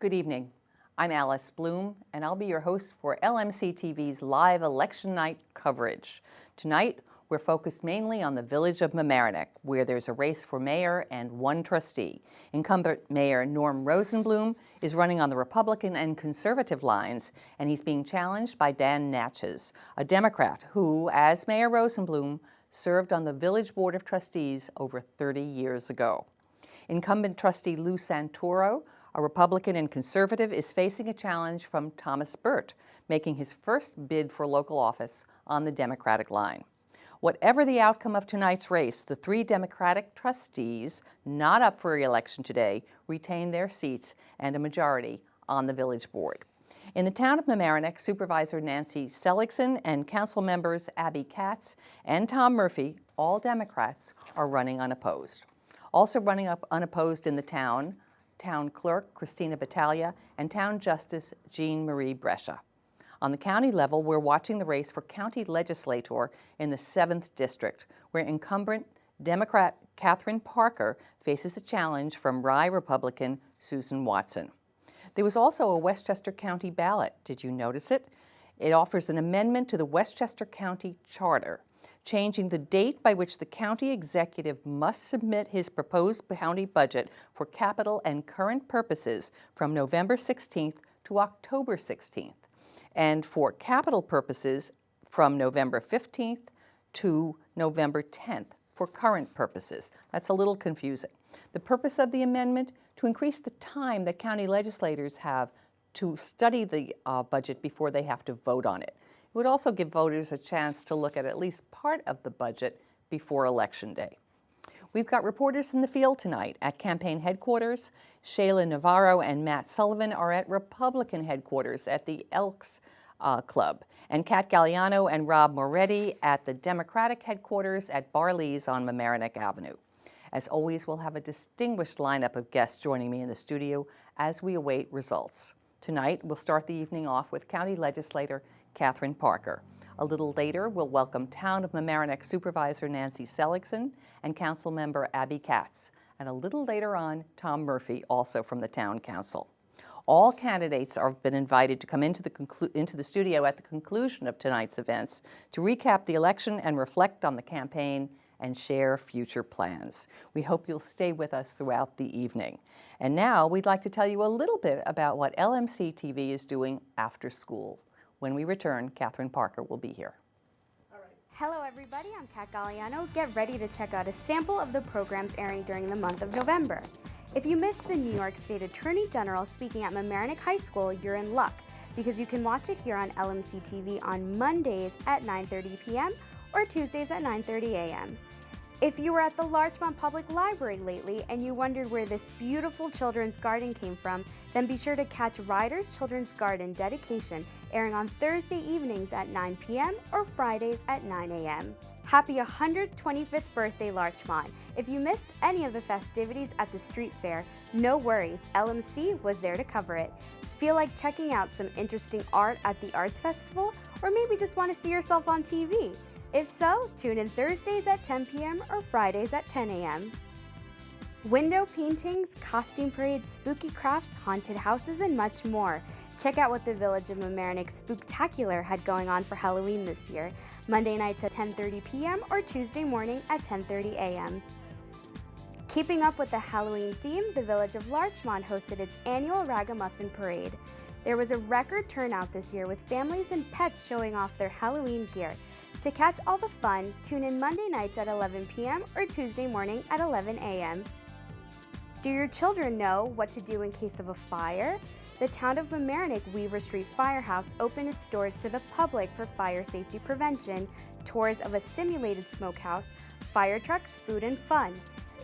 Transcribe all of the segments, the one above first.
Good evening. I'm Alice Bloom, and I'll be your host for LMC-TV's live election night coverage. Tonight, we're focused mainly on the village of Mamaroneck, where there's a race for mayor and one trustee. Incumbent Mayor Norm Rosenblum is running on the Republican and conservative lines, and he's being challenged by Dan Natchez, a Democrat who, as Mayor Rosenblum, served on the Village Board of Trustees over 30 years ago. Incumbent trustee Lou Santoro, a Republican and conservative, is facing a challenge from Thomas Burt, making his first bid for local office on the Democratic line. Whatever the outcome of tonight's race, the three Democratic trustees not up for re-election today retain their seats and a majority on the village board. In the town of Mamaroneck, Supervisor Nancy Seligson and council members Abby Katz and Tom Murphy, all Democrats, are running unopposed. Also running up unopposed in the town Clerk Christina Battaglia and Town Justice Jean Marie Brescia. On the county level, we're watching the race for County Legislator in the 7th District, where incumbent Democrat Catherine Parker faces a challenge from Rye Republican Susan Watson. There was also a Westchester County ballot. Did you notice it? It offers an amendment to the Westchester County Charter, changing the date by which the county executive must submit his proposed county budget for capital and current purposes from November 16th to October 16th, and for capital purposes from November 15th to November 10th for current purposes. That's a little confusing. The purpose of the amendment, to increase the time that county legislators have to study the budget before they have to vote on it. It would also give voters a chance to look at least part of the budget before Election Day. We've got reporters in the field tonight at campaign headquarters. Shayla Navarro and Matt Sullivan are at Republican headquarters at the Elks Club, and Kat Galliano and Rob Moretti at the Democratic headquarters at Barley's on Mamaroneck Avenue. As always, we'll have a distinguished lineup of guests joining me in the studio as we await results. Tonight, we'll start the evening off with County Legislator Catherine Parker. A little later, we'll welcome Town of Mamaroneck Supervisor Nancy Seligson and Council Member Abby Katz. And a little later on, Tom Murphy, also from the Town Council. All candidates have been invited to come into the studio at the conclusion of tonight's events to recap the election and reflect on the campaign and share future plans. We hope you'll stay with us throughout the evening. And now we'd like to tell you a little bit about what LMC-TV is doing after school. When we return, Catherine Parker will be here. Hello everybody, I'm Kat Galliano. Get ready to check out a sample of the programs airing during the month of November. If you missed the New York State Attorney General speaking at Mamaroneck High School, you're in luck, because you can watch it here on LMC-TV on Mondays at 9:30 p.m. or Tuesdays at 9:30 a.m. If you were at the Larchmont Public Library lately and you wondered where this beautiful children's garden came from, then be sure to catch Ryder's Children's Garden Dedication, airing on Thursday evenings at 9 p.m. or Fridays at 9 a.m. Happy 125th birthday, Larchmont! If you missed any of the festivities at the street fair, no worries, LMC was there to cover it. Feel like checking out some interesting art at the Arts Festival? Or maybe just want to see yourself on TV? If so, tune in Thursdays at 10 p.m. or Fridays at 10 a.m. Window paintings, costume parades, spooky crafts, haunted houses, and much more. Check out what the Village of Mamaroneck Spooktacular had going on for Halloween this year. Monday nights at 10:30 p.m. or Tuesday morning at 10:30 a.m. Keeping up with the Halloween theme, the Village of Larchmont hosted its annual Ragamuffin Parade. There was a record turnout this year with families and pets showing off their Halloween gear. To catch all the fun, tune in Monday nights at 11 p.m. or Tuesday morning at 11 a.m. Do your children know what to do in case of a fire? The town of Mamaroneck Weaver Street Firehouse opened its doors to the public for fire safety prevention, tours of a simulated smokehouse, fire trucks, food, and fun.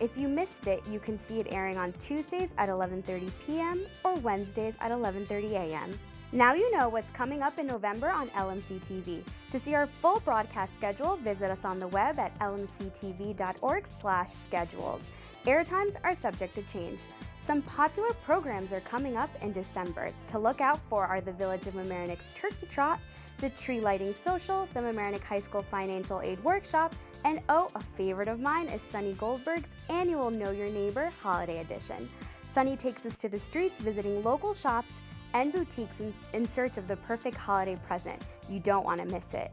If you missed it, you can see it airing on Tuesdays at 11:30 p.m. or Wednesdays at 11:30 a.m. Now you know what's coming up in November on LMC-TV. To see our full broadcast schedule, visit us on the web at lmctv.org/schedules. Airtimes are subject to change. Some popular programs are coming up in December. To look out for are the Village of Mamaroneck's Turkey Trot, the Tree Lighting Social, the Mamaroneck High School Financial Aid Workshop, and oh, a favorite of mine is Sunny Goldberg's annual Know Your Neighbor Holiday Edition. Sunny takes us to the streets, visiting local shops and boutiques in search of the perfect holiday present. You don't want to miss it.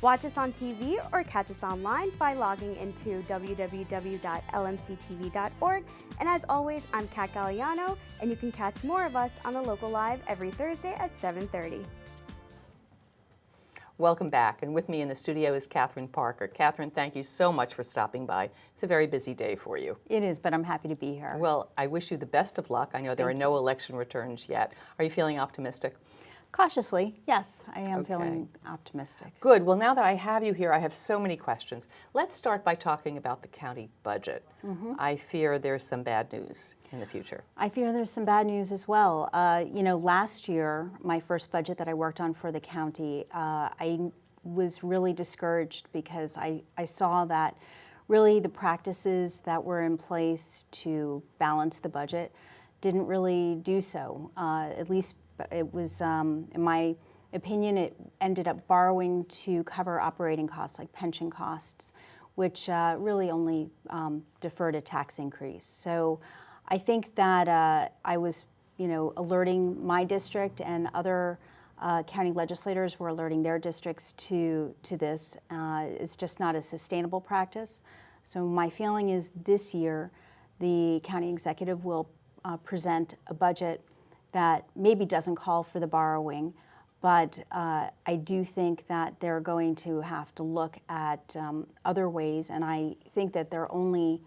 Watch us on TV or catch us online by logging into www.lmctv.org. And as always, I'm Kat Galliano, and you can catch more of us on the Local Live every Thursday at 7:30. Welcome back, and with me in the studio is Catherine Parker. Catherine, thank you so much for stopping by. It's a very busy day for you. It is, but I'm happy to be here. Well, I wish you the best of luck. I know there are no election returns yet. Are you feeling optimistic? Cautiously, yes, I am Okay. feeling optimistic. Good. Well, now that I have you here, I have so many questions. Let's start by talking about the county budget. I fear there's some bad news in the future. I fear there's some bad news as well. Last year, my first budget that I worked on for the county, I was really discouraged because I saw that really the practices that were in place to balance the budget didn't really do so. At least it was, in my opinion, it ended up borrowing to cover operating costs like pension costs, which really only deferred a tax increase. So I think that I was, alerting my district, and other county legislators were alerting their districts to this. It's just not a sustainable practice. So my feeling is this year, the county executive will present a budget that maybe doesn't call for the borrowing, but I do think that they're going to have to look at other ways, and I think that their only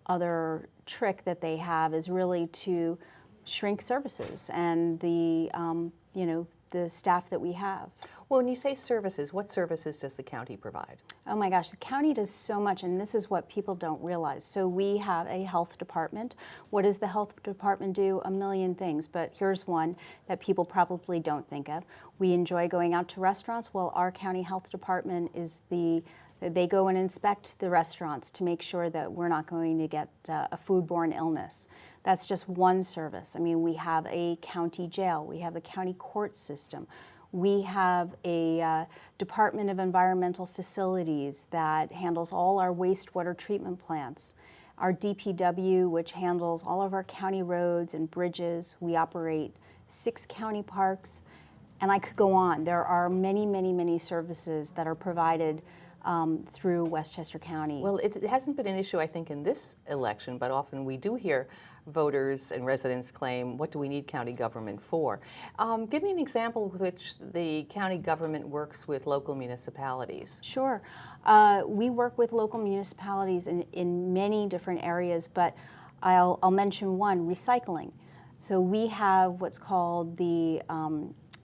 other trick that they have is really to shrink services and the staff that we have. Well, when you say services, what services does the county provide? Oh my gosh, the county does so much, and this is what people don't realize. So we have a health department. What does the health department do? A million things, but here's one that people probably don't think of. We enjoy going out to restaurants. Well, our county health department they go and inspect the restaurants to make sure that we're not going to get a foodborne illness. That's just one service. I mean, we have a county jail. We have a county court system. We have a Department of Environmental Facilities that handles all our wastewater treatment plants. Our DPW, which handles all of our county roads and bridges. We operate 6 county parks, and I could go on. There are many, many, many services that are provided through Westchester County. Well, it hasn't been an issue, I think, in this election, but often we do hear voters and residents claim, what do we need county government for? Give me an example with which the county government works with local municipalities. Sure. We work with local municipalities in many different areas, but I'll mention one, recycling. So we have what's called the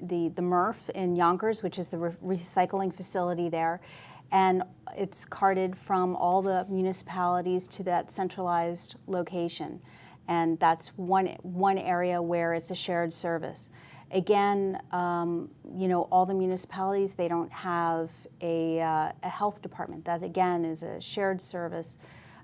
MRF in Yonkers, which is the recycling facility there. And it's carted from all the municipalities to that centralized location. And that's one area where it's a shared service. Again, all the municipalities, they don't have a health department. That, again, is a shared service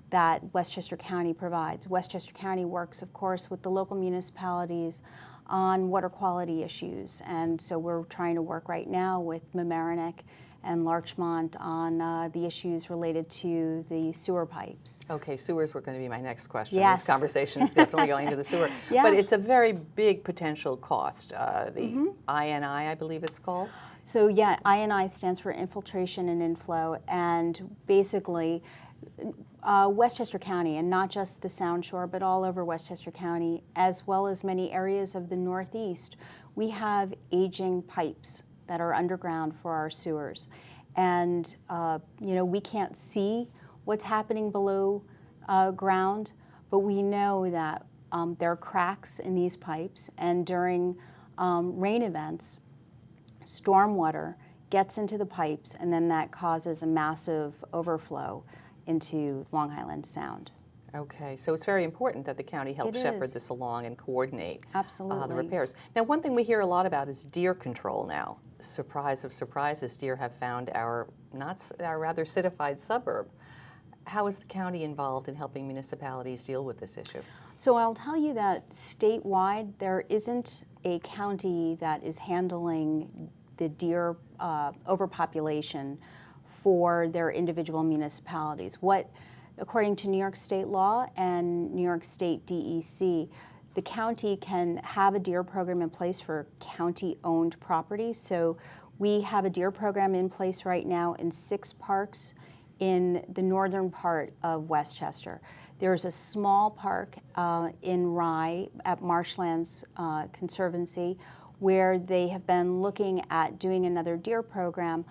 that Westchester County provides. Westchester County works, of course, with the local municipalities on water quality issues. And so we're trying to work right now with Mamaroneck and Larchmont on the issues related to the sewer pipes. Okay, sewers were going to be my next question. Yes. This conversation is definitely going to the sewer. Yeah. But it's a very big potential cost. The INI, I believe it's called. So yeah, INI stands for infiltration and inflow, and basically Westchester County, and not just the Sound Shore, but all over Westchester County, as well as many areas of the Northeast, we have aging pipes that are underground for our sewers. And we can't see what's happening below ground, but we know that there are cracks in these pipes, and during rain events, stormwater gets into the pipes, and then that causes a massive overflow into Long Island Sound. Okay, so it's very important that the county help It shepherd is. this along and coordinate Absolutely. the repairs. Now, one thing we hear a lot about is deer control now. Surprise of surprises, deer have found our rather citified suburb. How is the county involved in helping municipalities deal with this issue? So I'll tell you that statewide, there isn't a county that is handling the deer overpopulation for their individual municipalities. According to New York State law and New York State DEC, the county can have a deer program in place for county-owned property. So we have a deer program in place right now in 6 parks in the northern part of Westchester. There's a small park in Rye at Marshlands Conservancy where they have been looking at doing another deer program.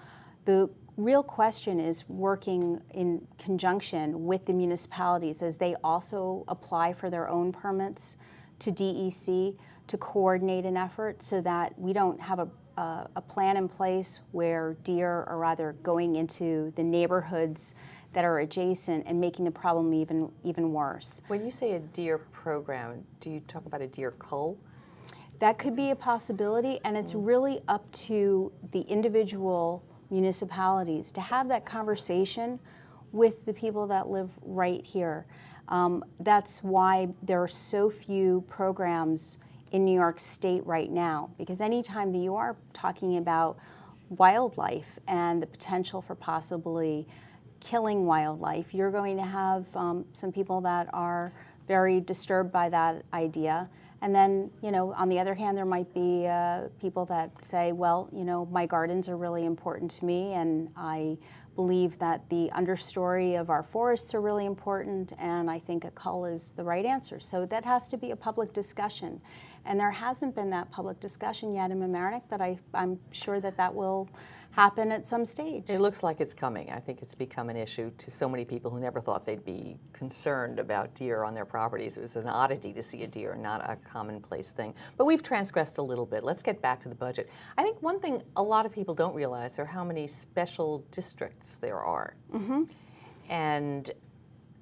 The real question is working in conjunction with the municipalities as they also apply for their own permits to DEC to coordinate an effort so that we don't have a plan in place where deer are either going into the neighborhoods that are adjacent and making the problem even worse. When you say a deer program, do you talk about a deer cull? That could be a possibility, and it's really up to the individual municipalities to have that conversation with the people that live right here. That's why there are so few programs in New York State right now, because anytime that you are talking about wildlife and the potential for possibly killing wildlife, you're going to have some people that are very disturbed by that idea. And then, on the other hand, there might be people that say, well, my gardens are really important to me, and I believe that the understory of our forests are really important, and I think a cull is the right answer. So that has to be a public discussion. And there hasn't been that public discussion yet in Mamaroneck, but I'm sure that will happen at some stage. It looks like it's coming. I think it's become an issue to so many people who never thought they'd be concerned about deer on their properties. It was an oddity to see a deer, not a commonplace thing. But we've transgressed a little bit. Let's get back to the budget. I think one thing a lot of people don't realize are how many special districts there are. Mm-hmm. And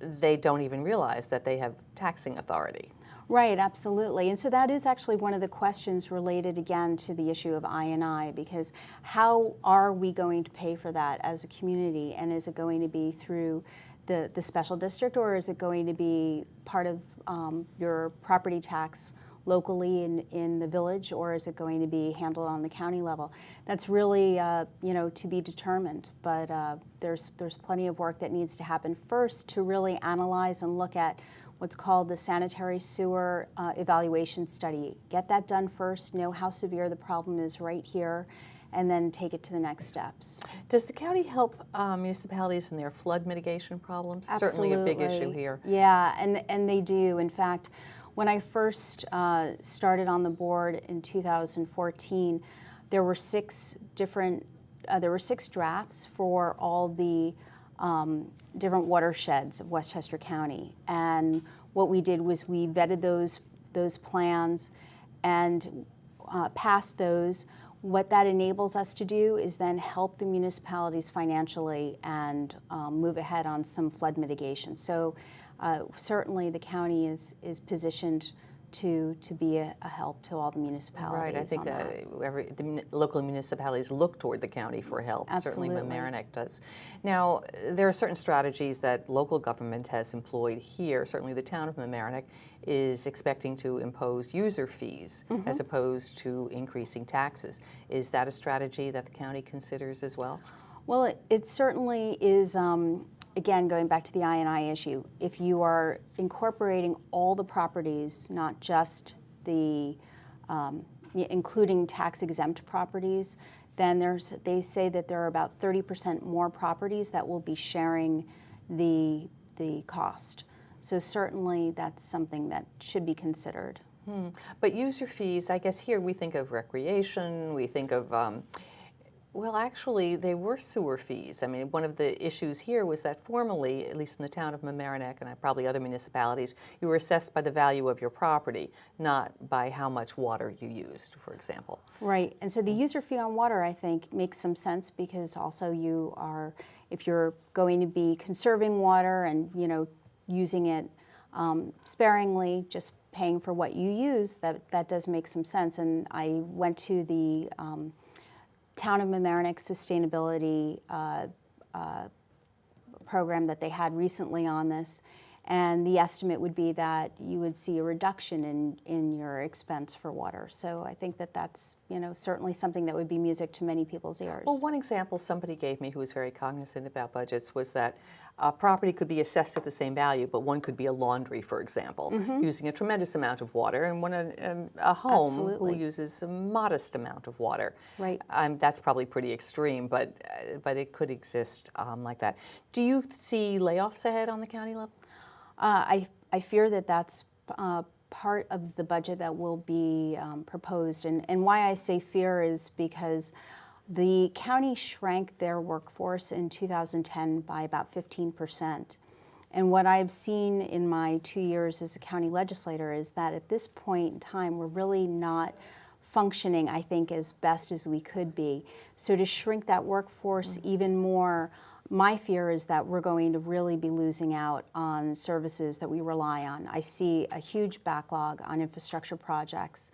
they don't even realize that they have taxing authority. Right, absolutely. And so that is actually one of the questions related again to the issue of I&I, because how are we going to pay for that as a community? And is it going to be through the special district, or is it going to be part of your property tax locally in the village, or is it going to be handled on the county level? That's really to be determined, but there's plenty of work that needs to happen first to really analyze and look at what's called the sanitary sewer evaluation study. Get that done first, know how severe the problem is right here, and then take it to the next steps. Does the county help municipalities in their flood mitigation problems? Absolutely. Certainly a big issue here. Yeah, and they do. In fact, when I first started on the board in 2014, there were 6 drafts for all the different watersheds of Westchester County. And what we did was we vetted those plans and passed those. What that enables us to do is then help the municipalities financially and move ahead on some flood mitigation. So certainly the county is positioned to be a help to all the municipalities. Right, I think that the local municipalities look toward the county for help. Absolutely. Certainly Mamaroneck does. Now, there are certain strategies that local government has employed here. Certainly the town of Mamaroneck is expecting to impose user fees as opposed to increasing taxes. Is that a strategy that the county considers as well? Well, it certainly is. Again, going back to the I&I issue, if you are incorporating all the properties, not just the, including tax-exempt properties, then they say that there are about 30% more properties that will be sharing the cost. So certainly that's something that should be considered. But user fees, I guess here we think of recreation, we think of well, actually, they were sewer fees. I mean, one of the issues here was that formerly, at least in the town of Mamaroneck and probably other municipalities, you were assessed by the value of your property, not by how much water you used, for example. Right, and so the user fee on water, I think, makes some sense because also if you're going to be conserving water and, using it sparingly, just paying for what you use, that does make some sense. And I went to the Town of Mamaroneck sustainability program that they had recently on this, And the estimate would be that you would see a reduction in your expense for water. So I think that that's, certainly something that would be music to many people's ears. Well, one example somebody gave me who was very cognizant about budgets was that property could be assessed at the same value, but one could be a laundry, for example, using a tremendous amount of water, and one a home Absolutely. who uses a modest amount of water. Right. That's probably pretty extreme, but it could exist like that. Do you see layoffs ahead on the county level? I fear that that's part of the budget that will be proposed. And why I say fear is because the county shrank their workforce in 2010 by about 15%. And what I've seen in my 2 years as a county legislator is that at this point in time, we're really not functioning, I think, as best as we could be. So to shrink that workforce even more, my fear is that we're going to really be losing out on services that we rely on. I see a huge backlog on infrastructure projects,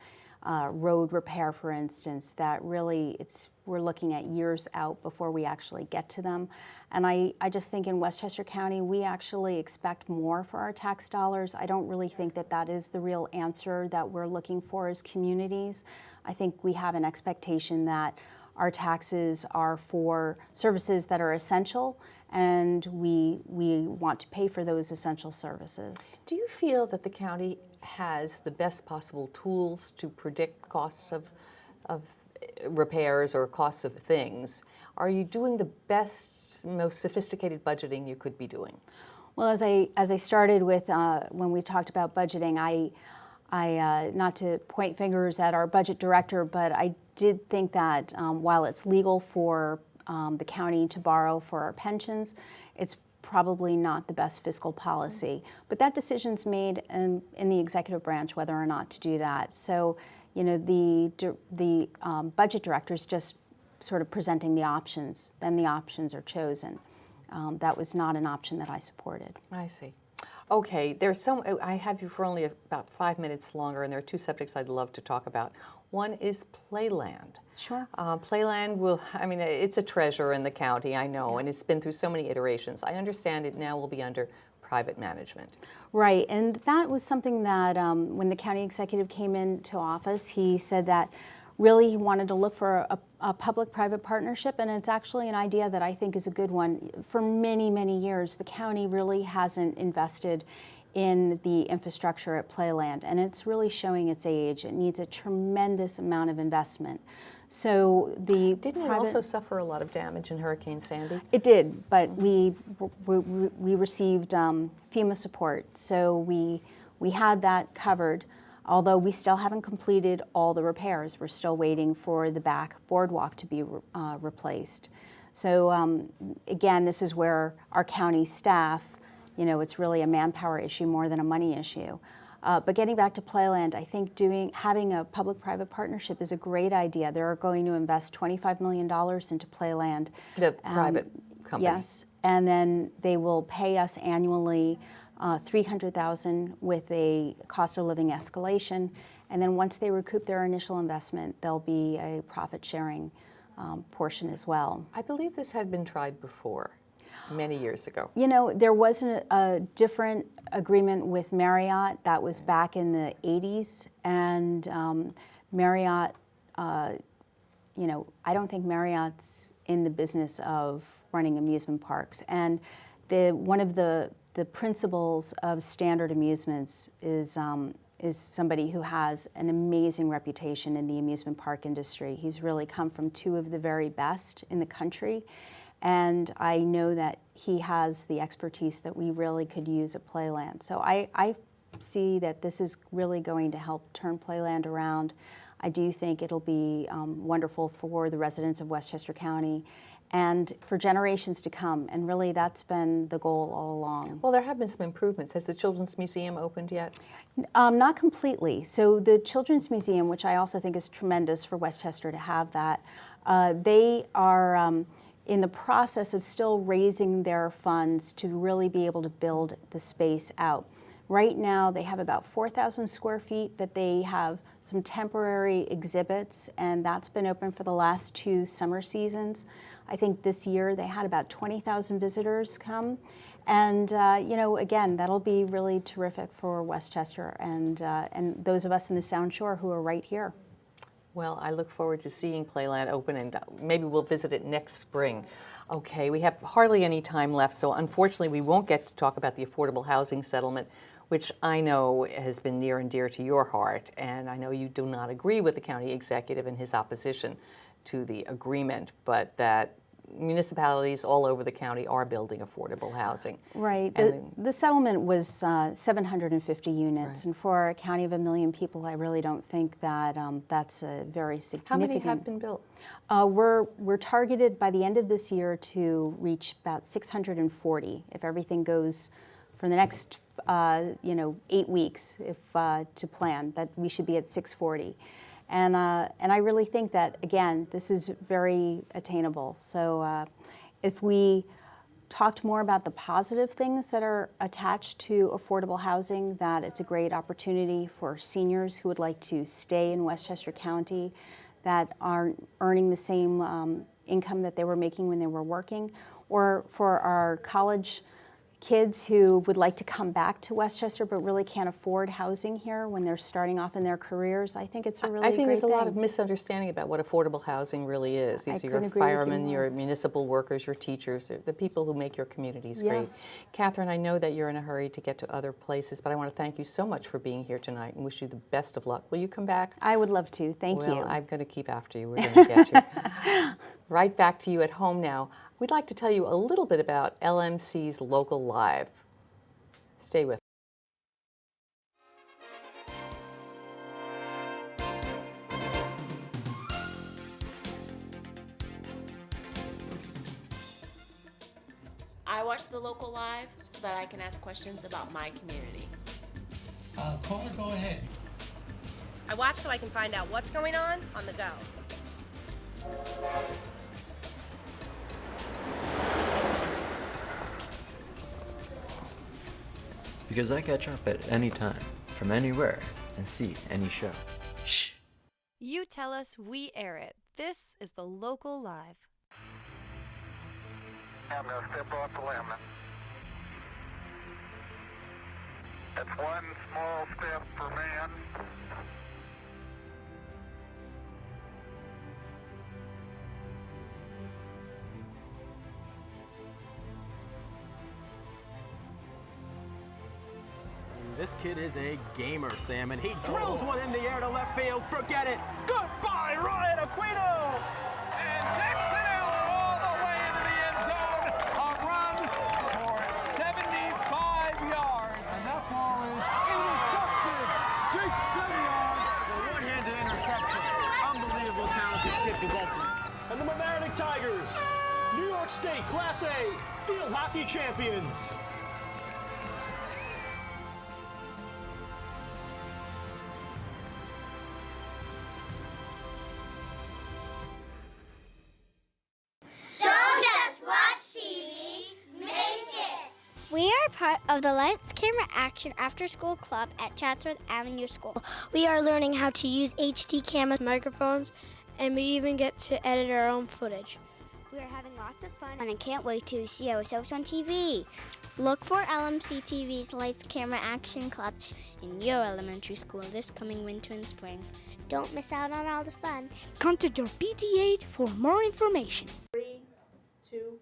road repair, for instance, that really we're looking at years out before we actually get to them. And I just think in Westchester County, we actually expect more for our tax dollars. I don't really think that that is the real answer that we're looking for as communities. I think we have an expectation that our taxes are for services that are essential, and we want to pay for those essential services. Do you feel that the county has the best possible tools to predict costs of repairs or costs of things? Are you doing the best, most sophisticated budgeting you could be doing? Well, as I started with when we talked about budgeting, I not to point fingers at our budget director, but I did think that while it's legal for the county to borrow for our pensions, it's probably not the best fiscal policy. But that decision's made in the executive branch whether or not to do that. So, the budget director's just sort of presenting the options, then the options are chosen. That was not an option that I supported. I see. Okay, I have you for only about 5 minutes longer, and there are two subjects I'd love to talk about. One is Playland. Sure. Playland it's a treasure in the county, I know, and it's been through so many iterations. I understand it now will be under private management. Right, and that was something that when the county executive came into office, he said that really he wanted to look for a public-private partnership, and it's actually an idea that I think is a good one. For many, many years, the county really hasn't invested in the infrastructure at Playland, and it's really showing its age. It needs a tremendous amount of investment. So Didn't it also suffer a lot of damage in Hurricane Sandy? It did, but we received FEMA support, so we had that covered. Although we still haven't completed all the repairs. We're still waiting for the back boardwalk to be replaced. So again, this is where our county staff, it's really a manpower issue more than a money issue. But getting back to Playland, I think having a public-private partnership is a great idea. They're going to invest $25 million into Playland. The private company. Yes, and then they will pay us annually $300,000 with a cost of living escalation, and then once they recoup their initial investment, there'll be a profit-sharing portion as well. I believe this had been tried before, many years ago. There was a different agreement with Marriott that was back in the 80s, and Marriott, I don't think Marriott's in the business of running amusement parks, and one of the principles of Standard Amusements is somebody who has an amazing reputation in the amusement park industry. He's really come from two of the very best in the country, and I know that he has the expertise that we really could use at Playland. So I see that this is really going to help turn Playland around. I do think it'll be wonderful for the residents of Westchester County and for generations to come, and really that's been the goal all along. Well, there have been some improvements. Has the Children's Museum opened yet? Not completely. So the Children's Museum, which I also think is tremendous for Westchester to have that, they are in the process of still raising their funds to really be able to build the space out. Right now, they have about 4,000 square feet that they have some temporary exhibits, and that's been open for the last 2 summer seasons. I think this year they had about 20,000 visitors come. And, you know, again, that'll be really terrific for Westchester and those of us in the Sound Shore who are right here. Well, I look forward to seeing Playland open, and maybe we'll visit it next spring. Okay, we have hardly any time left, so unfortunately we won't get to talk about the affordable housing settlement, which I know has been near and dear to your heart, and I know you do not agree with the county executive in his opposition to the agreement, but that municipalities all over the county are building affordable housing. Right. The settlement was 750 units, Right. and for a county of 1 million people, I really don't think that that's a very significant. How many have been built? We're targeted by the end of this year to reach about 640 if everything goes for the next 8 weeks to plan, that we should be at 640. And I really think that, again, this is very attainable. So if we talked more about the positive things that are attached to affordable housing, that it's a great opportunity for seniors who would like to stay in Westchester County, that aren't earning the same income that they were making when they were working, or for our college kids who would like to come back to Westchester but really can't afford housing here when they're starting off in their careers. I think it's a really I think great there's a lot thing. of misunderstanding about what affordable housing really is. These are your couldn't agree with you firemen, more. your municipal workers, your teachers, the people who make your communities great. Yes. Catherine, I know that you're in a hurry to get to other places, but I want to thank you so much for being here tonight and wish you the best of luck. Will you come back? I would love to. Thank you. Well, I'm going to keep after you. We're going to get you. Right back to you at home now. We'd like to tell you a little bit about LMC's Local Live. Stay with us. I watch the Local Live so that I can ask questions about my community. Caller, go ahead. I watch so I can find out what's going on the go. Because I catch up at any time, from anywhere, and see any show. Shh! You tell us, we air it. This is the Local Live. I'm going to step off the limb. That's one small step for man. This kid is a gamer, Sam, and he drills one in the air to left field. Forget it. Goodbye, Ryan Aquino. And Jackson Allen all the way into the end zone. A run for 75 yards. And that ball is intercepted. Jake Semyon. The one-handed interception. Unbelievable talent this kid possesses. And the Mamaroneck Tigers, New York State Class A Field Hockey Champions. We are part of the Lights Camera Action After School Club at Chatsworth Avenue School. We are learning how to use HD camera microphones, and we even get to edit our own footage. We are having lots of fun, and I can't wait to see ourselves on TV. Look for LMC-TV's Lights Camera Action Club in your elementary school this coming winter and spring. Don't miss out on all the fun. Contact your PTA for more information. 3, 2.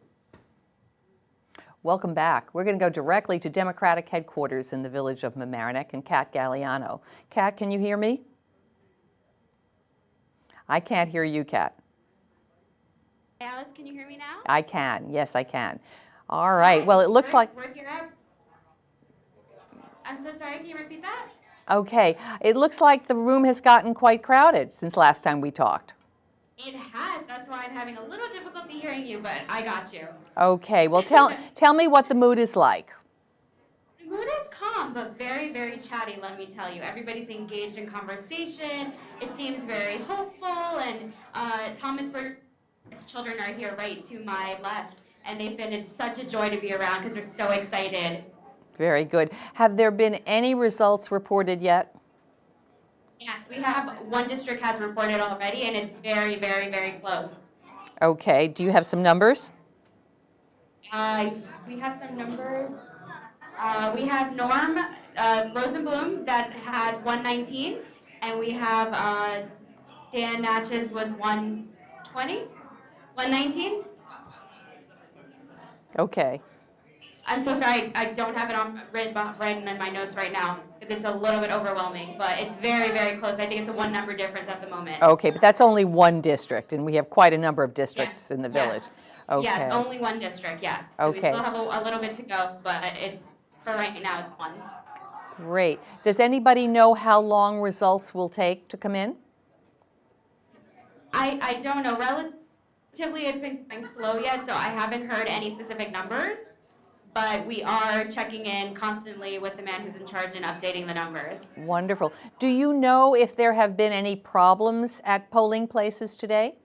Welcome back. We're going to go directly to Democratic headquarters in the village of Mamaroneck and Kat Galliano. Kat, can you hear me? I can't hear you, Kat. Alice, can you hear me now? I can. Yes, I can. All right. Well, it looks like... We're here. I'm so sorry. Can you repeat that? Okay. It looks like the room has gotten quite crowded since last time we talked. It has. That's why I'm having a little difficulty hearing you, but I got you. Okay. Well, tell me what the mood is like. The mood is calm, but very, very chatty, let me tell you. Everybody's engaged in conversation. It seems very hopeful, and Thomasburg's children are here right to my left, and they've been such a joy to be around because they're so excited. Very good. Have there been any results reported yet? Yes, we have one district has reported already, and it's very, very, very close. Okay. Do you have some numbers? We have some numbers. We have Norm Rosenblum that had 119, and we have Dan Natchez was 120, 119. Okay. I'm so sorry, I don't have it on written in my notes right now because it's a little bit overwhelming, but it's very, very close. I think it's a one number difference at the moment. Okay, but that's only one district, and we have quite a number of districts in the village. Yes. Okay. Yes, only one district, yeah. So Okay. we still have a little bit to go, but for right now, it's one. Great. Does anybody know how long results will take to come in? I don't know. Relatively, it's been going slow yet, so I haven't heard any specific numbers. But we are checking in constantly with the man who's in charge and updating the numbers. Wonderful. Do you know if there have been any problems at polling places today?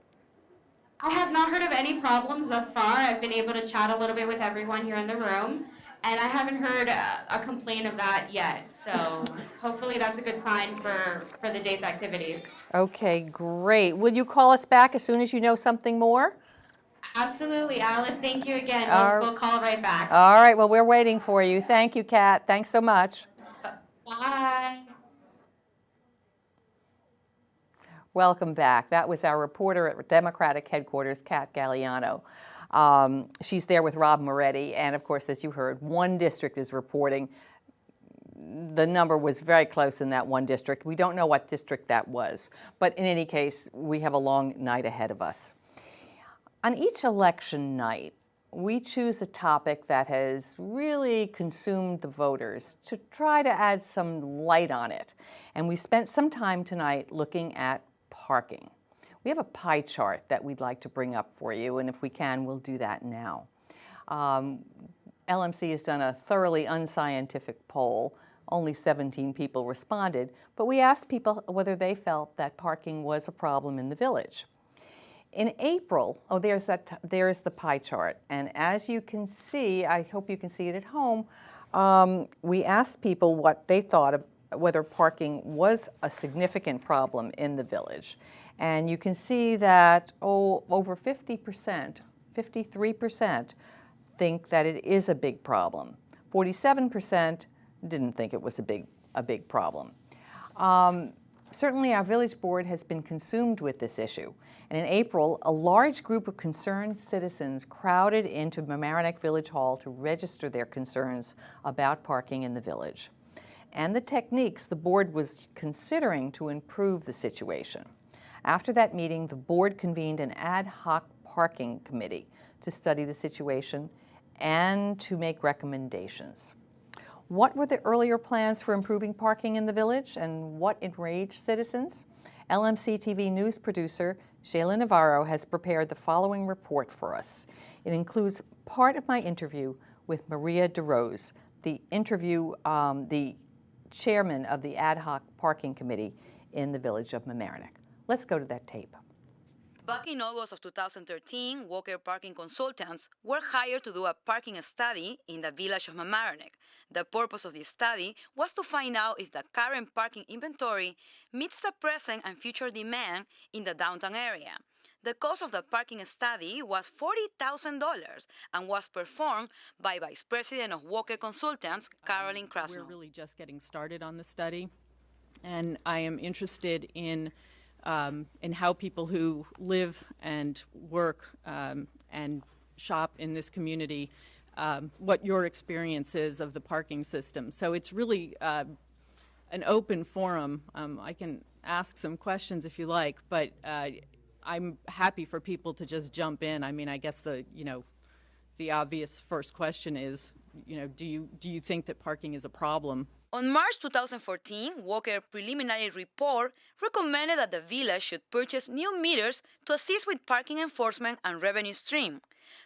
I have not heard of any problems thus far. I've been able to chat a little bit with everyone here in the room, and I haven't heard a complaint of that yet. So hopefully that's a good sign for the day's activities. Okay, great. Will you call us back as soon as you know something more? Absolutely, Alice. Thank you again. We'll call right back. All right, well, we're waiting for you. Thank you, Kat. Thanks so much. Bye. Welcome back. That was our reporter at Democratic headquarters, Kat Galliano. She's there with Rob Moretti, and of course, as you heard, one district is reporting. The number was very close in that one district. We don't know what district that was, but in any case, we have a long night ahead of us. On each election night, we choose a topic that has really consumed the voters to try to add some light on it. And we spent some time tonight looking at parking. We have a pie chart that we'd like to bring up for you, and if we can, we'll do that now. LMC has done a thoroughly unscientific poll. Only 17 people responded, but we asked people whether they felt that parking was a problem in the village. In April, there's the pie chart, and as you can see, I hope you can see it at home, we asked people what they thought of whether parking was a significant problem in the village. And you can see that over 50%, 53% think that it is a big problem. 47% didn't think it was a big problem. Certainly our village board has been consumed with this issue. And in April, a large group of concerned citizens crowded into Mamaroneck Village Hall to register their concerns about parking in the village and the techniques the board was considering to improve the situation. After that meeting, the board convened an ad hoc parking committee to study the situation and to make recommendations. What were the earlier plans for improving parking in the village and what enraged citizens? LMC-TV news producer Shayla Navarro has prepared the following report for us. It includes part of my interview with Maria DeRose, the chairman of the ad hoc parking committee in the village of Mamaroneck. Let's go to that tape. Back in August of 2013, Walker Parking Consultants were hired to do a parking study in the village of Mamaroneck. The purpose of the study was to find out if the current parking inventory meets the present and future demand in the downtown area. The cost of the parking study was $40,000 and was performed by Vice President of Walker Consultants, Carolyn Krasno. We're really just getting started on the study, and I am interested in how people who live and work and shop in this community, what your experience is of the parking system. So it's really an open forum. I can ask some questions if you like, but I'm happy for people to just jump in. I mean, I guess the obvious first question is, do you think that parking is a problem? On March 2014, Walker's preliminary report recommended that the village should purchase new meters to assist with parking enforcement and revenue stream.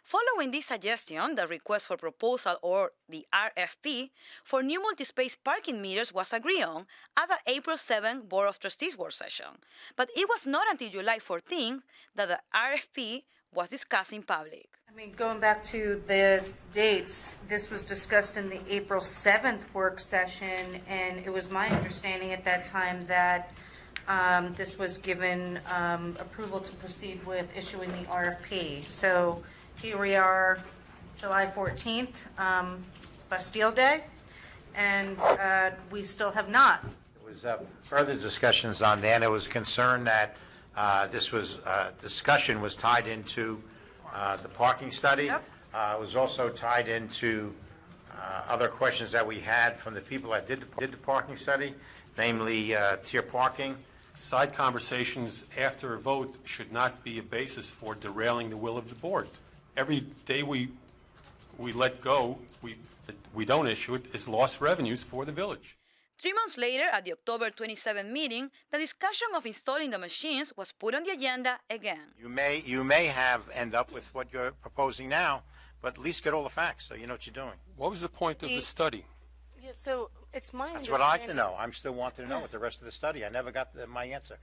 Following this suggestion, the request for proposal, or the RFP, for new multi-space parking meters was agreed on at the April 7 Board of Trustees work session. But it was not until July 14 that the RFP was discussed in public. I mean, going back to the dates, this was discussed in the April 7th work session, and it was my understanding at that time that this was given approval to proceed with issuing the RFP. So here we are, July 14th, Bastille Day, and we still have not. There was further discussions on that. There was concern that discussion was tied into the parking study. Yep. It was also tied into other questions that we had from the people that did the parking study, namely tier parking. Side conversations after a vote should not be a basis for derailing the will of the board. Every day we let go, we don't issue it, is lost revenues for the village. 3 months later, at the October 27 meeting, the discussion of installing the machines was put on the agenda again. You may end up with what you're proposing now, but at least get all the facts so you know what you're doing. What was the point of the study? Yeah, so it's my That's what I'd like to know. I'm still wanting to know what the rest of the study. I never got my answer.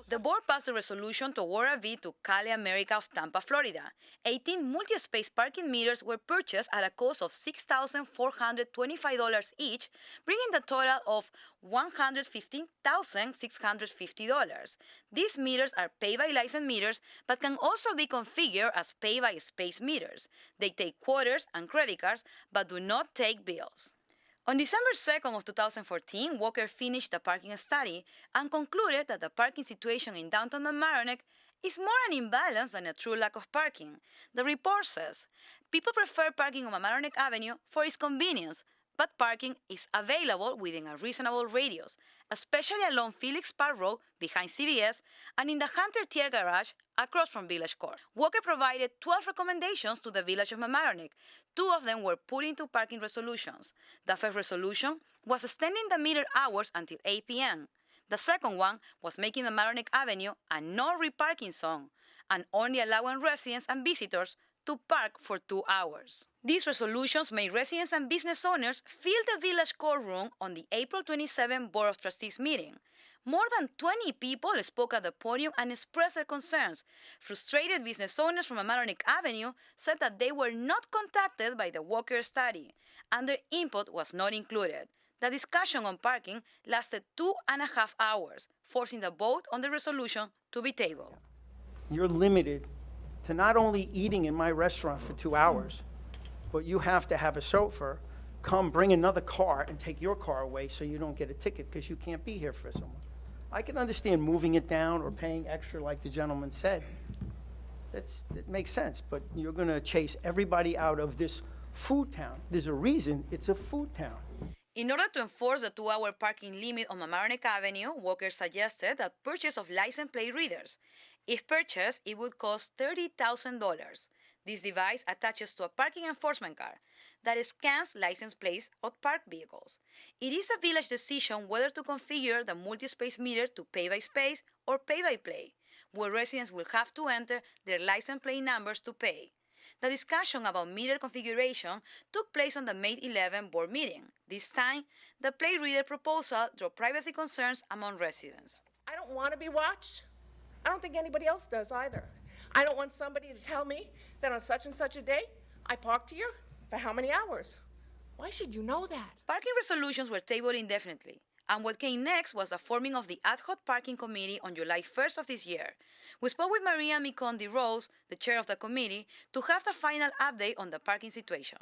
The board passed a resolution to award a bid to Cali America of Tampa, Florida. 18 multi-space parking meters were purchased at a cost of $6,425 each, bringing the total of $115,650. These meters are pay-by-license meters, but can also be configured as pay-by-space meters. They take quarters and credit cards, but do not take bills. On December 2nd of 2014, Walker finished the parking study and concluded that the parking situation in downtown Mamaroneck is more an imbalance than a true lack of parking. The report says, people prefer parking on Mamaroneck Avenue for its convenience, but parking is available within a reasonable radius, especially along Felix Park Road behind CVS and in the Hunter Tier Garage across from Village Court. Walker provided 12 recommendations to the Village of Mamaroneck. 2 of them were put into parking resolutions. The first resolution was extending the meter hours until 8 p.m. The second one was making Mamaroneck Avenue a no reparking zone and only allowing residents and visitors to park for 2 hours. These resolutions made residents and business owners fill the Village Courtroom on the April 27 Board of Trustees meeting. More than 20 people spoke at the podium and expressed their concerns. Frustrated business owners from Mamaroneck Avenue said that they were not contacted by the Walker study, and their input was not included. The discussion on parking lasted 2.5 hours, forcing the vote on the resolution to be tabled. You're limited to not only eating in my restaurant for 2 hours, but you have to have a chauffeur come bring another car and take your car away so you don't get a ticket because you can't be here for someone. I can understand moving it down or paying extra like the gentleman said. It makes sense, but you're going to chase everybody out of this food town. There's a reason it's a food town. In order to enforce the 2-hour parking limit on Mamaroneck Avenue, Walker suggested the purchase of license plate readers. If purchased, it would cost $30,000. This device attaches to a parking enforcement car that scans license plates of parked vehicles. It is a village decision whether to configure the multi-space meter to pay by space or pay by plate, where residents will have to enter their license plate numbers to pay. The discussion about meter configuration took place on the May 11 board meeting. This time, the plate reader proposal drew privacy concerns among residents. I don't want to be watched. I don't think anybody else does either. I don't want somebody to tell me that on such and such a day, I parked here for how many hours? Why should you know that? Parking resolutions were tabled indefinitely, and what came next was the forming of the Ad Hoc Parking Committee on July 1st of this year. We spoke with Maria Mikondi Rose, the chair of the committee, to have the final update on the parking situation.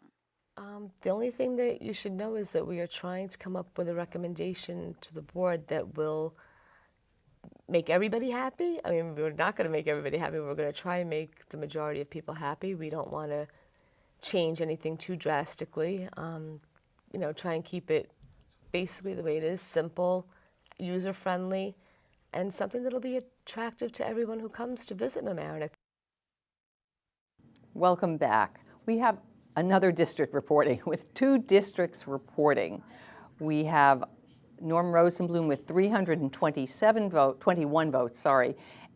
The only thing that you should know is that we are trying to come up with a recommendation to the board that will make everybody happy. I mean, we're not going to make everybody happy. We're going to try and make the majority of people happy. We don't want to change anything too drastically. Try and keep it basically the way it is, simple, user-friendly, and something that'll be attractive to everyone who comes to visit Mamaroneck. Welcome back. We have another district reporting with 2 districts reporting. We have Norm Rosenblum with 21 votes,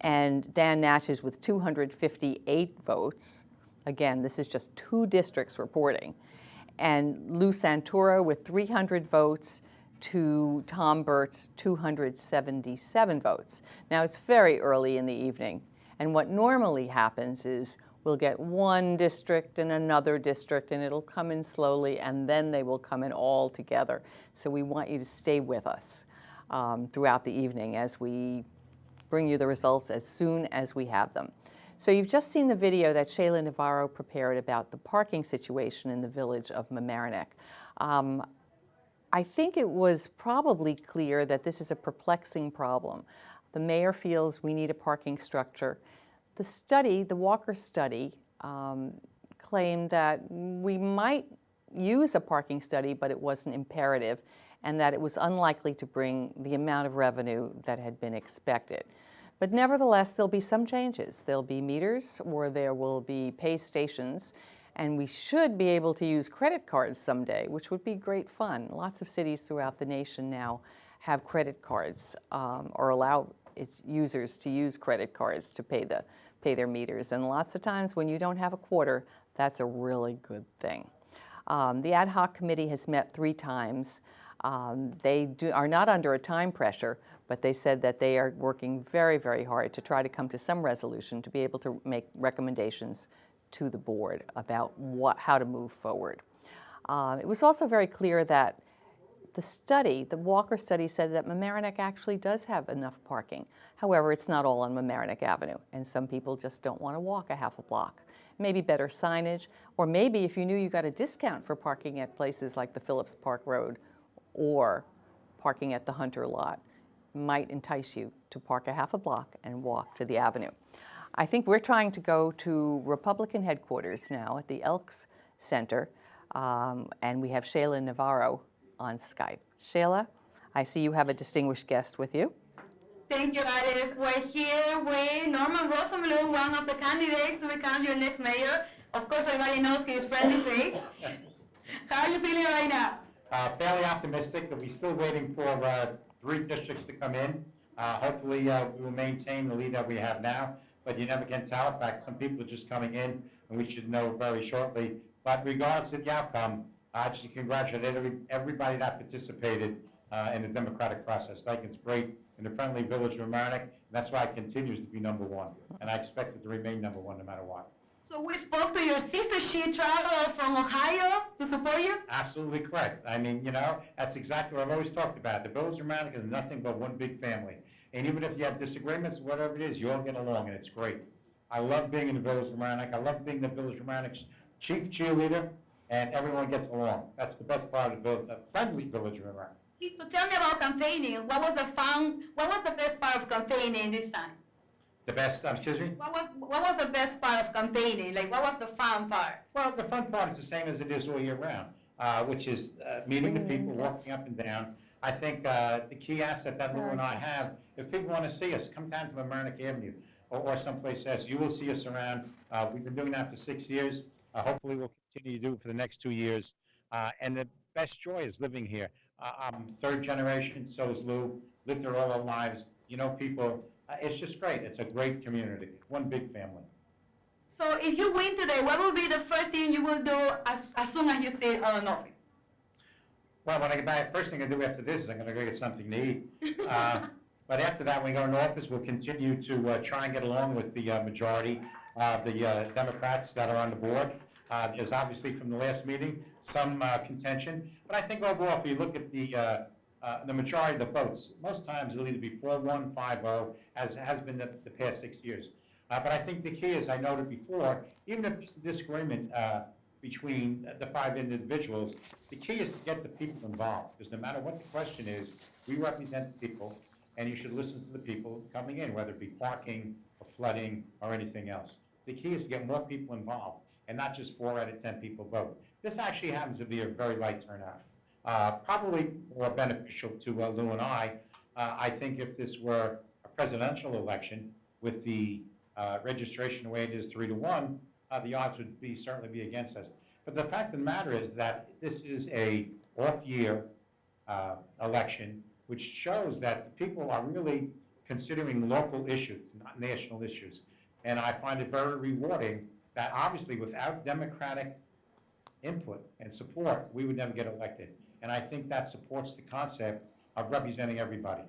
and Dan Nash's with 258 votes. Again, this is just 2 districts reporting. And Lou Santoro with 300 votes to Tom Burt's 277 votes. Now, it's very early in the evening, and what normally happens is We'll get one district and another district, and it'll come in slowly, and then they will come in all together. So we want you to stay with us throughout the evening as we bring you the results as soon as we have them. So you've just seen the video that Shayla Navarro prepared about the parking situation in the village of Mamaroneck. I think it was probably clear that this is a perplexing problem. The mayor feels we need a parking structure. The study, the Walker study, claimed that we might use a parking study, but it wasn't imperative, and that it was unlikely to bring the amount of revenue that had been expected. But nevertheless, there'll be some changes. There'll be meters, or there will be pay stations, and we should be able to use credit cards someday, which would be great fun. Lots of cities throughout the nation now have credit cards, or allow its users to use credit cards to pay their meters. And lots of times when you don't have a quarter, that's a really good thing. The ad hoc committee has met 3 times. They are not under a time pressure, but they said that they are working very, very hard to try to come to some resolution to be able to make recommendations to the board about how to move forward. It was also very clear that the Walker study, said that Mamaroneck actually does have enough parking. However, it's not all on Mamaroneck Avenue, and some people just don't want to walk a half a block. Maybe better signage, or maybe if you knew you got a discount for parking at places like the Phillips Park Road or parking at the Hunter lot, might entice you to park a half a block and walk to the avenue. I think we're trying to go to Republican headquarters now at the Elks Center, and we have Shayla Navarro on Skype. Shayla, I see you have a distinguished guest with you. Thank you, Alice. We're here with Norman Rosenblum, one of the candidates to become your next mayor. Of course, everybody knows his friendly face. How are you feeling right now? Fairly optimistic, but we're still waiting for 3 districts to come in. Hopefully, we will maintain the lead that we have now, but you never can tell. In fact, some people are just coming in, and we should know very shortly. But regardless of the outcome, I just congratulate everybody that participated in the democratic process. I think it's great in the friendly village of Mamaroneck, and that's why it continues to be #1. And I expect it to remain #1 no matter what. So we spoke to your sister. She traveled from Ohio to support you? Absolutely correct. I mean, that's exactly what I've always talked about. The village of Mamaroneck is nothing but one big family. And even if you have disagreements, whatever it is, you all get along, and it's great. I love being in the village of Mamaroneck. I love being the village of Mamaroneck's chief cheerleader, and everyone gets along. That's the best part of the village, a friendly village of Mamaroneck. So tell me about campaigning. What was the best part of campaigning this time? The best, excuse me? What was the best part of campaigning? Like, what was the fun part? Well, the fun part is the same as it is all year round, which is meeting the people, walking up and down. I think the key asset that Lou and I have, if people want to see us, come down to Mamaroneck Avenue or someplace else. You will see us around. We've been doing that for 6 years. Hopefully we'll continue to do it for the next 2 years. And the best joy is living here. I'm 3rd generation, so is Lou. Lived here all our lives. You know people. It's just great. It's a great community. One big family. So if you win today, what will be the first thing you will do as soon as you sit in office? Well, when I get back, first thing I do after this is I'm going to go get something to eat. But after that, when we go in office, we'll continue to try and get along with the majority of the Democrats that are on the board. There's obviously from the last meeting some contention, but I think overall, if you look at the majority of the votes, most times it'll either be 4-1, 5-0, as has been the past 6 years. But I think the key is, I noted before, even if there's a disagreement between the 5 individuals, the key is to get the people involved, because no matter what the question is, we represent the people, and you should listen to the people coming in, whether it be parking or flooding or anything else. The key is to get more people involved, and not just 4 out of 10 people vote. This actually happens to be a very light turnout. Probably more beneficial to Lou and I. I think if this were a presidential election with the registration the way it is 3-1, the odds would certainly be against us. But the fact of the matter is that this is a off-year election, which shows that the people are really considering local issues, not national issues. And I find it very rewarding that obviously without Democratic input and support, we would never get elected. And I think that supports the concept of representing everybody.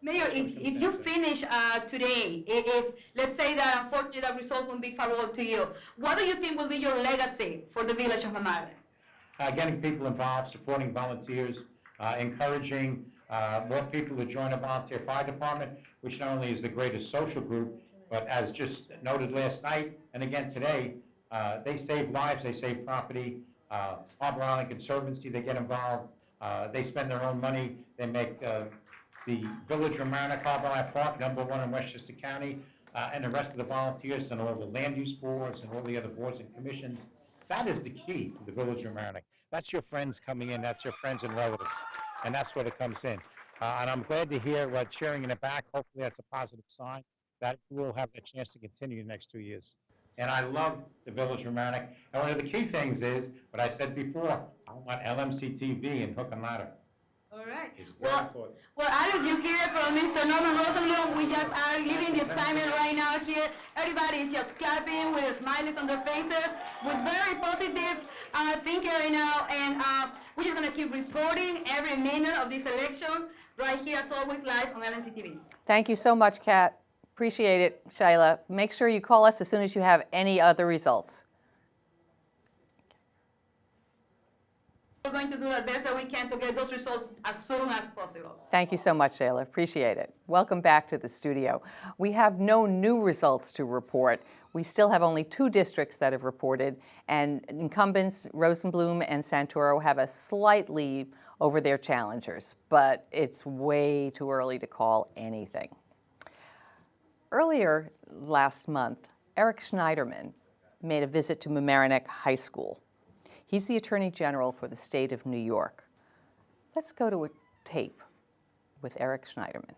Mayor, if you finish today, if let's say that unfortunately that result won't be favorable to you, what do you think will be your legacy for the village of Mamaroneck? Getting people involved, supporting volunteers, encouraging more people to join a volunteer fire department, which not only is the greatest social group, but as just noted last night and again today, they save lives, they save property. Mamaroneck Conservancy, they get involved. They spend their own money. They make the Village of Mamaroneck Harbor Park #1 in Westchester County, and the rest of the volunteers and all the land use boards and all the other boards and commissions. That is the key to the Village of Mamaroneck. That's your friends coming in. That's your friends and relatives, and that's what it comes in. And I'm glad to hear what cheering in the back. Hopefully, that's a positive sign that we'll have the chance to continue the next 2 years. And I love the Village of Mamaroneck. And one of the key things is what I said before. I want LMC-TV and hook and ladder. All right. It's very important. Well, Alice, you hear from Mr. Norman Rosenblum. We just are living the excitement right now here. Everybody is just clapping with smiles on their faces, with very positive thinking right now. And we're just going to keep reporting every minute of this election right here, as always, live on LMC-TV. Thank you so much, Kat. Appreciate it, Shaila. Make sure you call us as soon as you have any other results. We're going to do the best that we can to get those results as soon as possible. Thank you so much, Shaila. Appreciate it. Welcome back to the studio. We have no new results to report. We still have only 2 districts that have reported, and incumbents Rosenblum and Santoro have a slight lead over their challengers, but it's way too early to call anything. Earlier last month, Eric Schneiderman made a visit to Mamaroneck High School. He's the Attorney General for the state of New York. Let's go to a tape with Eric Schneiderman.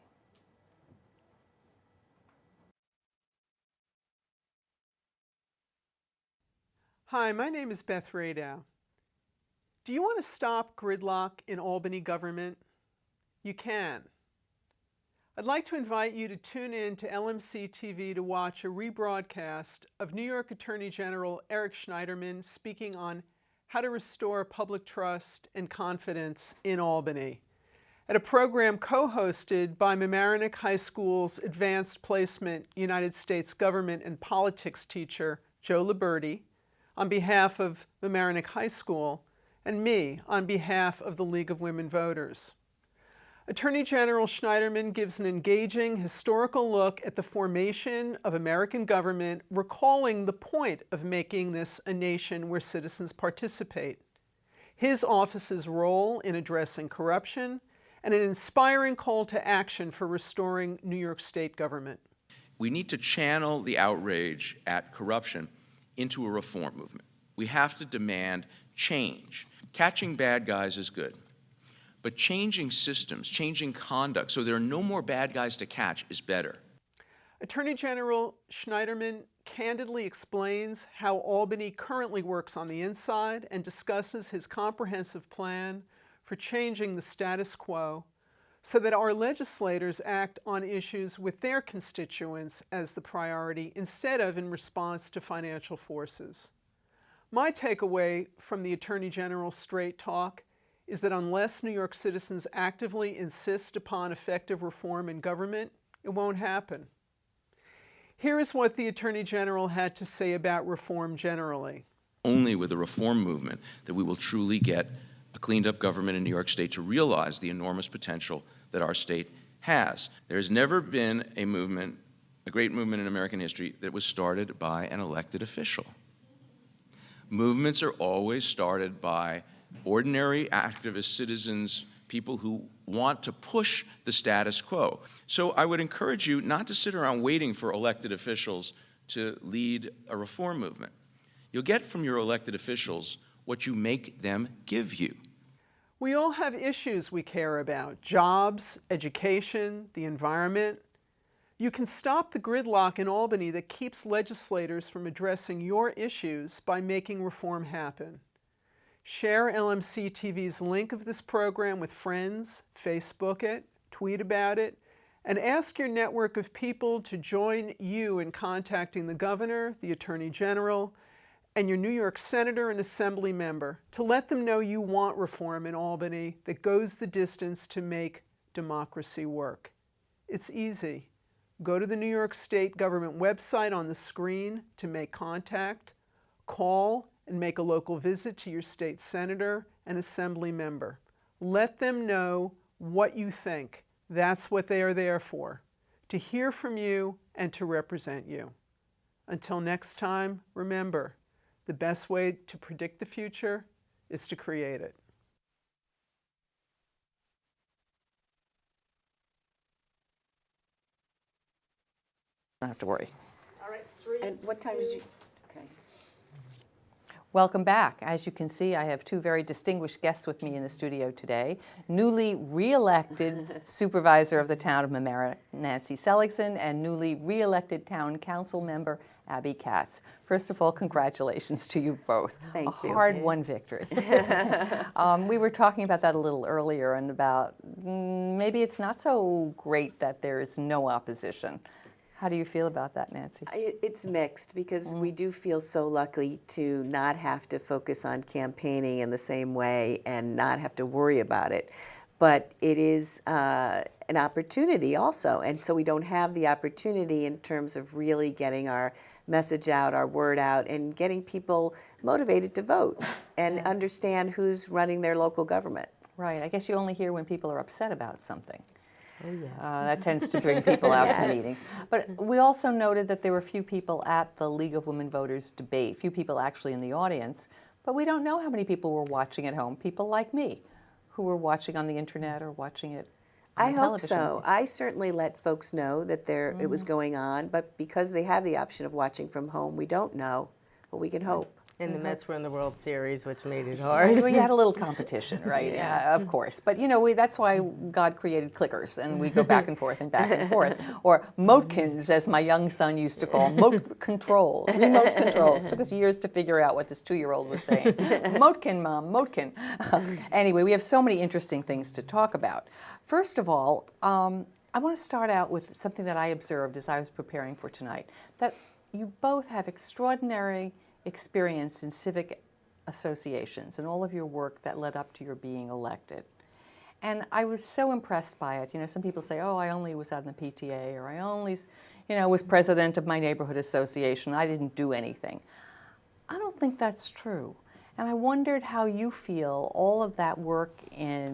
Hi, my name is Beth Radow. Do you want to stop gridlock in Albany government? You can. I'd like to invite you to tune in to LMC-TV to watch a rebroadcast of New York Attorney General Eric Schneiderman speaking on how to restore public trust and confidence in Albany at a program co-hosted by Mamaroneck High School's Advanced Placement United States Government and Politics teacher, Joe Liberti, on behalf of Mamaroneck High School, and me on behalf of the League of Women Voters. Attorney General Schneiderman gives an engaging historical look at the formation of American government, recalling the point of making this a nation where citizens participate, his office's role in addressing corruption, and an inspiring call to action for restoring New York State government. We need to channel the outrage at corruption into a reform movement. We have to demand change. Catching bad guys is good. But changing systems, changing conduct, so there are no more bad guys to catch is better. Attorney General Schneiderman candidly explains how Albany currently works on the inside and discusses his comprehensive plan for changing the status quo so that our legislators act on issues with their constituents as the priority instead of in response to financial forces. My takeaway from the Attorney General's straight talk is that unless New York citizens actively insist upon effective reform in government, it won't happen. Here is what the Attorney General had to say about reform generally. Only with a reform movement that we will truly get a cleaned up government in New York State to realize the enormous potential that our state has. There has never been a movement, a great movement in American history, that was started by an elected official. Movements are always started by ordinary activist citizens, people who want to push the status quo. So I would encourage you not to sit around waiting for elected officials to lead a reform movement. You'll get from your elected officials what you make them give you. We all have issues we care about: jobs, education, the environment. You can stop the gridlock in Albany that keeps legislators from addressing your issues by making reform happen. Share LMC-TV's link of this program with friends, Facebook it, tweet about it, and ask your network of people to join you in contacting the governor, the attorney general, and your New York senator and assembly member to let them know you want reform in Albany that goes the distance to make democracy work. It's easy. Go to the New York State government website on the screen to make contact, call and make a local visit to your state senator and assembly member. Let them know what you think. That's what they are there for, to hear from you and to represent you. Until next time, remember, the best way to predict the future is to create it. Don't have to worry. All right, And what time did you? Okay. Welcome back. As you can see, I have two very distinguished guests with me in the studio today. Newly re-elected Supervisor of the Town of Mamaroneck, Nancy Seligson, and newly re-elected Town Council member, Abby Katz. First of all, congratulations to you both. Thank you. A hard-won victory. We were talking about that a little earlier and about maybe it's not so great that there's no opposition. How do you feel about that, Nancy? It's mixed because we do feel so lucky to not have to focus on campaigning in the same way and not have to worry about it. But it is an opportunity also. And so we don't have the opportunity in terms of really getting our message out, our word out, and getting people motivated to vote and understand who's running their local government. Right. I guess you only hear when people are upset about something. Oh, yeah. That tends to bring people out Yes. to meetings. But we also noted that there were few people at the League of Women Voters debate, few people actually in the audience, but we don't know how many people were watching at home, people like me, who were watching on the internet or watching it on I hope television. so. I certainly let folks know that it was going on, but because they have the option of watching from home, we don't know, but we can hope. And the Mets were in the World Series, which made it hard. Well, you had a little competition, right? Yeah, of course. But, you know, that's why God created clickers, and we go back and forth and back and forth. Or motkins, as my young son used to call them, remote controls. It took us years to figure out what this 2-year-old was saying. Motkin, Mom, motkin. Anyway, we have so many interesting things to talk about. First of all, I want to start out with something that I observed as I was preparing for tonight, that you both have extraordinary experience in civic associations and all of your work that led up to your being elected. And I was so impressed by it. You know, some people say, oh, I only was on the PTA, or I only, you know, was president of my neighborhood association. I didn't do anything. I don't think that's true. And I wondered how you feel all of that work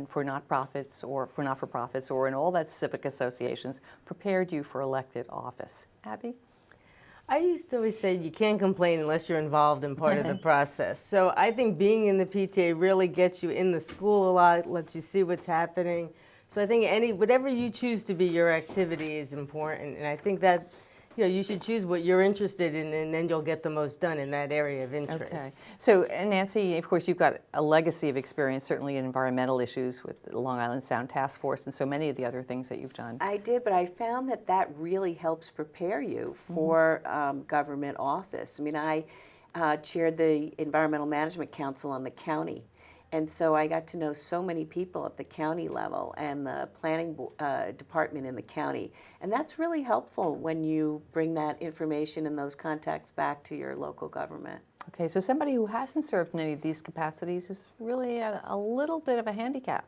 for nonprofits or for not-for-profits or in all that civic associations prepared you for elected office. Abby? I used to always say you can't complain unless you're involved in part of the process. So I think being in the PTA really gets you in the school a lot, lets you see what's happening. So I think whatever you choose to be your activity is important. And I think that, you know, you should choose what you're interested in, and then you'll get the most done in that area of interest. Okay. So, Nancy, of course, you've got a legacy of experience, certainly in environmental issues with the Long Island Sound Task Force and so many of the other things that you've done. I did, but I found that really helps prepare you for government office. I mean, I chaired the Environmental Management Council on the county. And so I got to know so many people at the county level and the planning department in the county. And that's really helpful when you bring that information and those contacts back to your local government. Okay, so somebody who hasn't served in any of these capacities is really at a little bit of a handicap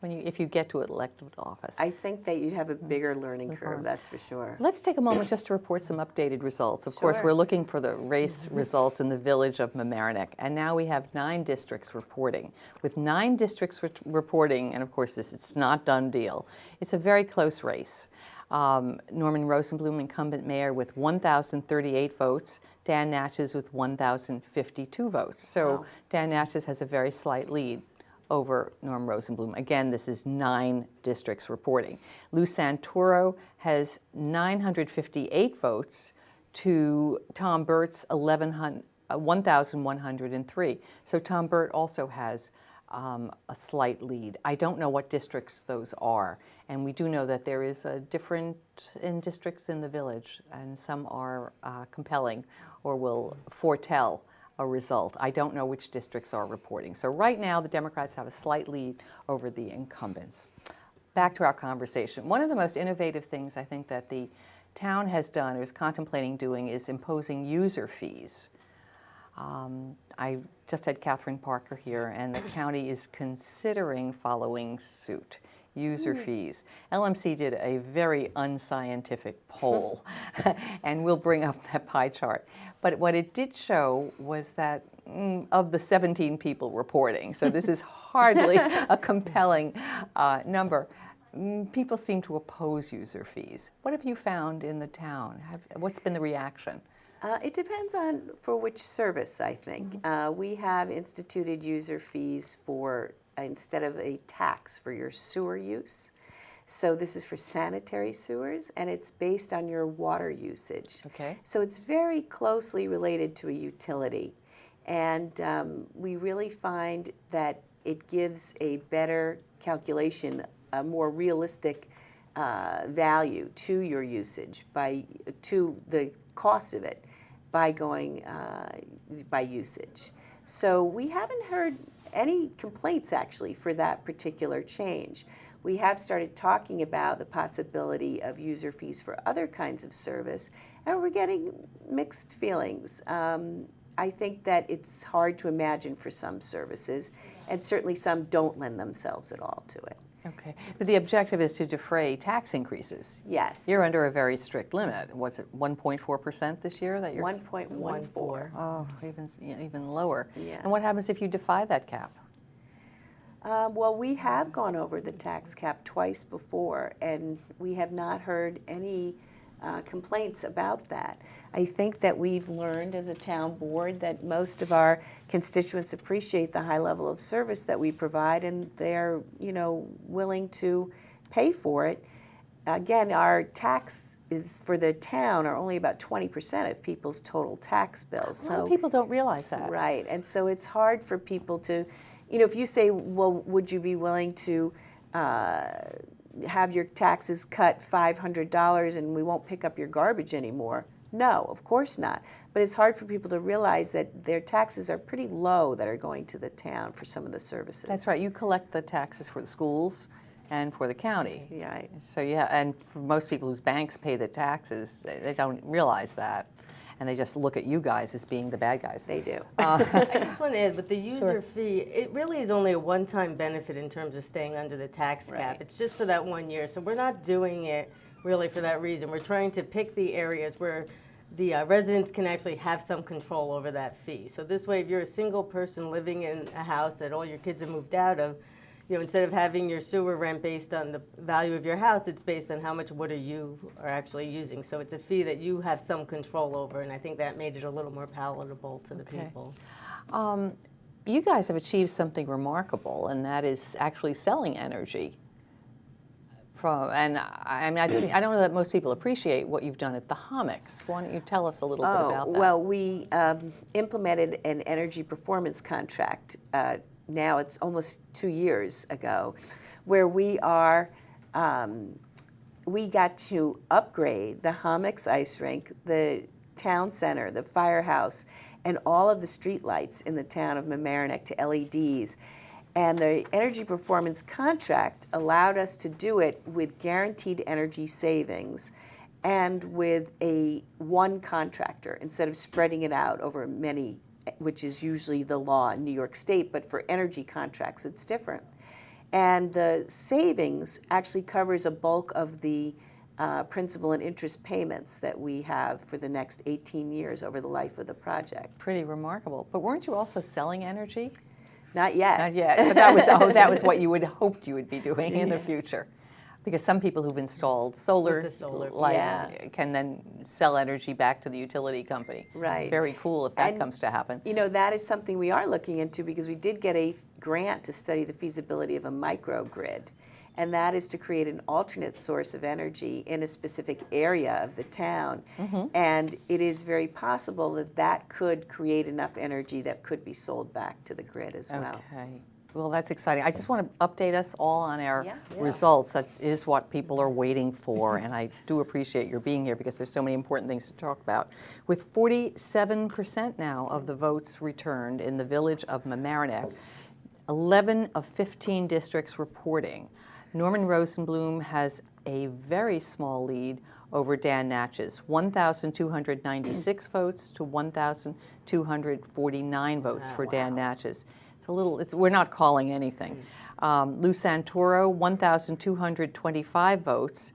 if you get to elected office. I think that you'd have a bigger learning curve, that's for sure. Let's take a moment just to report some updated results. Of course, we're looking for the race results in the village of Mamaroneck, and now we have 9 districts reporting. With 9 districts reporting, and of course it's not done deal, it's a very close race. Norman Rosenblum, incumbent mayor, with 1,038 votes. Dan Natchez with 1,052 votes. So Dan Natchez has a very slight lead over Norm Rosenblum. Again, this is 9 districts reporting. Lou Santoro has 958 votes to Tom Burt's 1,103. So Tom Burt also has a slight lead. I don't know what districts those are, and we do know that there is a difference in districts in the village, and some are compelling or will foretell a result. I don't know which districts are reporting. So right now, the Democrats have a slight lead over the incumbents. Back to our conversation. One of the most innovative things I think that the town has done or is contemplating doing is imposing user fees. I just had Catherine Parker here, and the county is considering following suit. user fees. LMC did a very unscientific poll, and we'll bring up that pie chart. But what it did show was that of the 17 people reporting, so this is hardly a compelling number, people seem to oppose user fees. What have you found in the town? What's been the reaction? It depends on for which service, I think. We have instituted user fees for, instead of a tax, for your sewer use. So this is for sanitary sewers, and it's based on your water usage. Okay. So it's very closely related to a utility. And we really find that it gives a better calculation, a more realistic value to your usage, to the cost of it, by going by usage. So we haven't heard any complaints actually for that particular change. We have started talking about the possibility of user fees for other kinds of service, and we're getting mixed feelings. I think that it's hard to imagine for some services, and certainly some don't lend themselves at all to it. Okay, but the objective is to defray tax increases. Yes. You're under a very strict limit. Was it 1.4% this year that you're? 1.14. Oh, even lower. Yeah. And what happens if you defy that cap? Well, we have gone over the tax cap twice before, and we have not heard any complaints about that. I think that we've learned as a town board that most of our constituents appreciate the high level of service that we provide, and they're, willing to pay for it. Again, our tax is for the town are only about 20% of people's total tax bills. A lot of people don't realize that. Right, and so it's hard for people to, if you say, well, would you be willing to have your taxes cut $500 and we won't pick up your garbage anymore? No, of course not. But it's hard for people to realize that their taxes are pretty low that are going to the town for some of the services. That's right. You collect the taxes for the schools and for the county. Right. So yeah, and for most people whose banks pay the taxes, they don't realize that. And they just look at you guys as being the bad guys. They do. I just want to add, with the user fee, it really is only a one-time benefit in terms of staying under the tax cap. Right. It's just for that 1 year. So we're not doing it really for that reason. We're trying to pick the areas where the residents can actually have some control over that fee. So this way, if you're a single person living in a house that all your kids have moved out of, instead of having your sewer rent based on the value of your house, it's based on how much water you are actually using. So it's a fee that you have some control over, and I think that made it a little more palatable to the people. You guys have achieved something remarkable, and that is actually selling energy. I don't know that most people appreciate what you've done at the Homics. Why don't you tell us a little bit about that? Well, we implemented an energy performance contract. Now it's almost 2 years ago, where we got to upgrade the Homics ice rink, the town center, the firehouse, and all of the street lights in the town of Mamaroneck to LEDs. And the energy performance contract allowed us to do it with guaranteed energy savings and with one contractor instead of spreading it out over many, which is usually the law in New York State, but for energy contracts it's different. And the savings actually covers a bulk of the principal and interest payments that we have for the next 18 years over the life of the project. Pretty remarkable. But weren't you also selling energy? Not yet. Not yet. But that was what you would hoped you would be doing in the future. Because some people who've installed solar lights can then sell energy back to the utility company. Right. Very cool if that comes to happen. That is something we are looking into, because we did get a grant to study the feasibility of a microgrid. And that is to create an alternate source of energy in a specific area of the town. Mm-hmm. And it is very possible that that could create enough energy that could be sold back to the grid as well. Okay. Well, that's exciting. I just want to update us all on our results. That is what people are waiting for, and I do appreciate your being here because there's so many important things to talk about. With 47% now of the votes returned in the village of Mamaroneck, 11 of 15 districts reporting, Norman Rosenblum has a very small lead over Dan Natchez, 1,296 votes to 1,249 votes for Dan Natchez. We're not calling anything. Lou Santoro, 1,225 votes.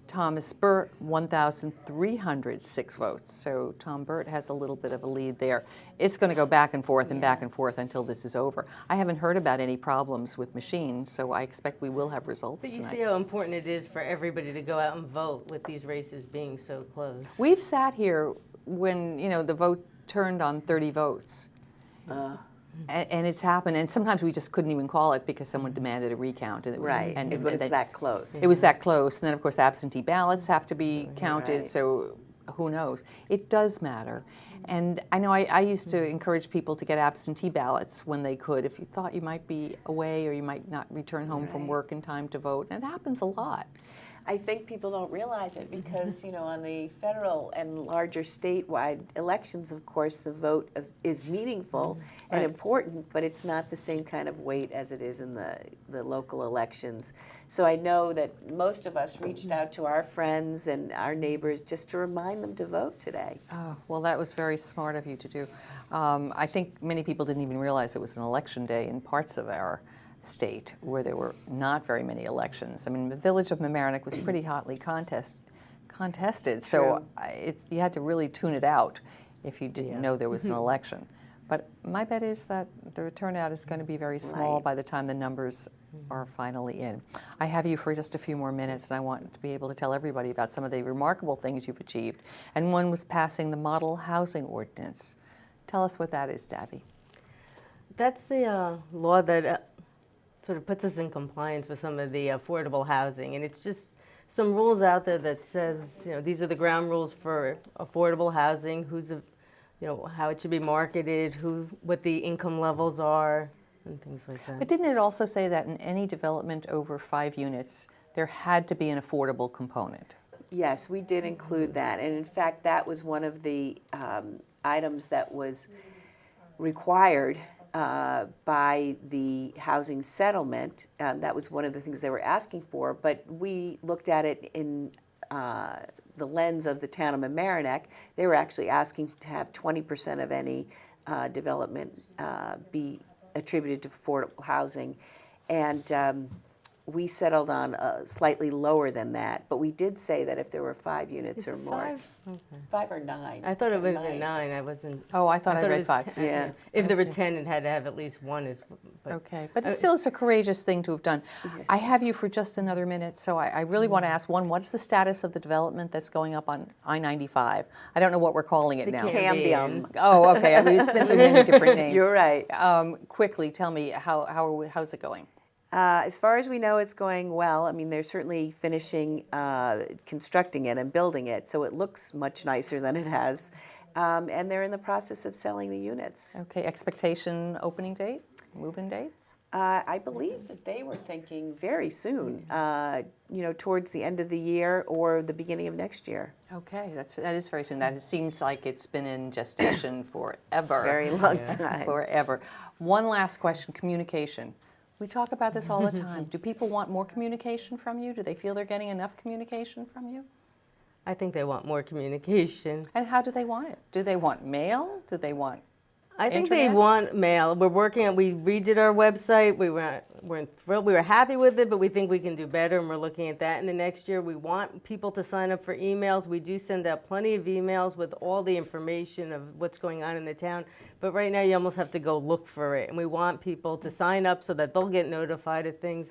Thomas Burt, 1,306 votes. So Tom Burt has a little bit of a lead there. It's going to go back and forth and back and forth until this is over. I haven't heard about any problems with machines, so I expect we will have results But you tonight. see how important it is for everybody to go out and vote with these races being so close. We've sat here when, the vote turned on 30 votes. And it's happened, and sometimes we just couldn't even call it because someone demanded a recount. And it was, Right, and when it's that close. It was that close, and then of course absentee ballots have to be counted, Right. so who knows? It does matter. And I know I used to encourage people to get absentee ballots when they could, if you thought you might be away or you might not return home from work in time to vote, and it happens a lot. I think people don't realize it because, on the federal and larger statewide elections, of course, the vote is meaningful and important, but it's not the same kind of weight as it is in the local elections. So I know that most of us reached out to our friends and our neighbors just to remind them to vote today. Oh, well, that was very smart of you to do. I think many people didn't even realize it was an election day in parts of our state where there were not very many elections. I mean, the village of Mamaroneck was pretty hotly contested, so you had to really tune it out if you didn't know there was an election. But my bet is that the turnout is going to be very small by the time the numbers are finally in. I have you for just a few more minutes, and I want to be able to tell everybody about some of the remarkable things you've achieved. And one was passing the model housing ordinance. Tell us what that is, Dabby. That's the law that sort of puts us in compliance with some of the affordable housing. And it's just some rules out there that says, these are the ground rules for affordable housing, how it should be marketed, what the income levels are, and things like that. But didn't it also say that in any development over 5 units, there had to be an affordable component? Yes, we did include that. And in fact, that was one of the items that was required by the housing settlement. That was one of the things they were asking for, but we looked at it in the lens of the town of Mamaroneck. They were actually asking to have 20% of any development be attributed to affordable housing, and we settled on slightly lower than that, but we did say that if there were 5 units or more. 5? Okay. 5 or 9. I thought it would have been 9. I wasn't. Oh, I thought I read 5. 10. Yeah. If there were 10, it had to have at least one. Okay, but it still is a courageous thing to have done. Yes. I have you for just another minute, so I really want to ask one, what's the status of the development that's going up on I-95? I don't know what we're calling it now. Cambium. Oh, okay, I mean, it's been through many different names. You're right. Quickly, tell me, how's it going? As far as we know, it's going well. I mean, they're certainly finishing constructing it and building it, so it looks much nicer than it has. And they're in the process of selling the units. Okay, expectation opening date, move-in dates? I believe that they were thinking very soon, towards the end of the year or the beginning of next year. Okay, that is very soon. That seems like it's been in gestation forever. Very long time. Forever. One last question, communication. We talk about this all the time. Do people want more communication from you? Do they feel they're getting enough communication from you? I think they want more communication. And how do they want it? Do they want mail? Do they want I think internet? they want mail. We redid our website. We're thrilled. We were happy with it, but we think we can do better, and we're looking at that in the next year. We want people to sign up for emails. We do send out plenty of emails with all the information of what's going on in the town, but right now you almost have to go look for it, and we want people to sign up so that they'll get notified of things.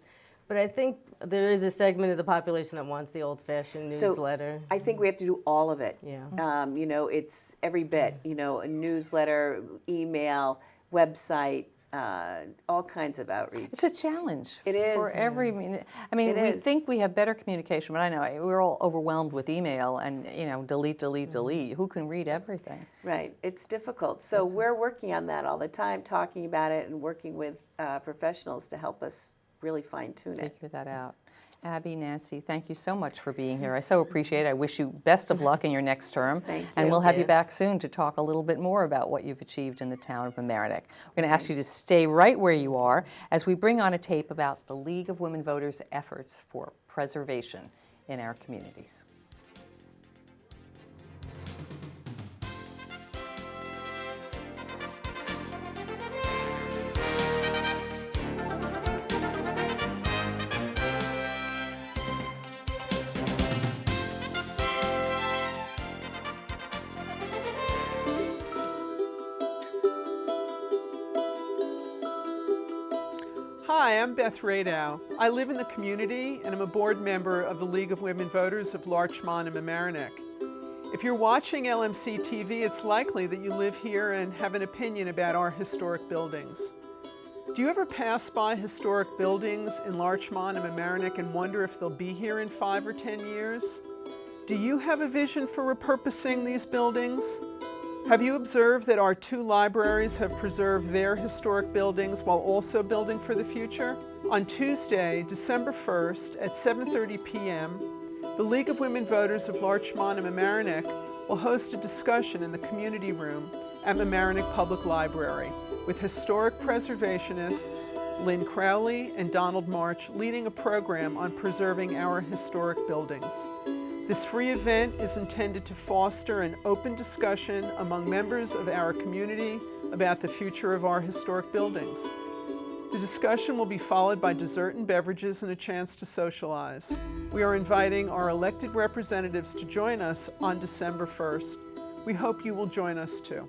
But I think there is a segment of the population that wants the old-fashioned newsletter. So I think we have to do all of it. Yeah. It's every bit, a newsletter, email, website, all kinds of outreach. It's a challenge. It is. For every, we think we have better communication, but I know we're all overwhelmed with email and, delete, delete. Who can read everything? Right. It's difficult. So we're working on that all the time, talking about it and working with professionals to help us really fine-tune it. Figure that out. Abby, Nancy, thank you so much for being here. I so appreciate it. I wish you best of luck in your next term. Thank you. And we'll have you back soon to talk a little bit more about what you've achieved in the town of Mamaroneck. We're going to ask you to stay right where you are as we bring on a tape about the League of Women Voters' efforts for preservation in our communities. Hi, I'm Beth Radow. I live in the community and I'm a board member of the League of Women Voters of Larchmont and Mamaroneck. If you're watching LMC-TV, it's likely that you live here and have an opinion about our historic buildings. Do you ever pass by historic buildings in Larchmont and Mamaroneck and wonder if they'll be here in 5 or 10 years? Do you have a vision for repurposing these buildings? Have you observed that our 2 libraries have preserved their historic buildings while also building for the future? On Tuesday, December 1st at 7:30 p.m., the League of Women Voters of Larchmont and Mamaroneck will host a discussion in the community room at Mamaroneck Public Library with historic preservationists Lynn Crowley and Donald March leading a program on preserving our historic buildings. This free event is intended to foster an open discussion among members of our community about the future of our historic buildings. The discussion will be followed by dessert and beverages and a chance to socialize. We are inviting our elected representatives to join us on December 1st. We hope you will join us too.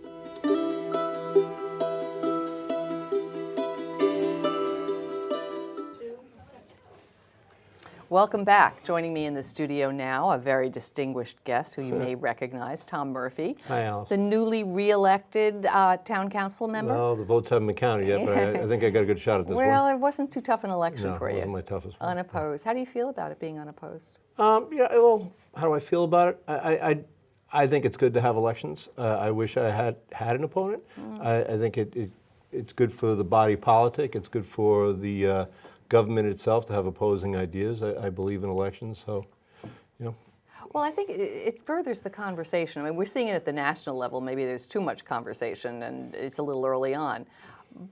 Welcome back. Joining me in the studio now, a very distinguished guest who you may recognize, Tom Murphy. Hi, Alice. The newly re-elected town council member. Well, the votes haven't been counted yet, but I think I got a good shot at this one. Well, it wasn't too tough an election No, for it you. wasn't my toughest one. Unopposed. How do you feel about it being unopposed? Yeah, well, how do I feel about it? I think it's good to have elections. I wish I had an opponent. I think it's good for the body politic. It's good for the government itself to have opposing ideas. I believe in elections, so, you know. Well, I think it furthers the conversation. I mean, we're seeing it at the national level. Maybe there's too much conversation and it's a little early on.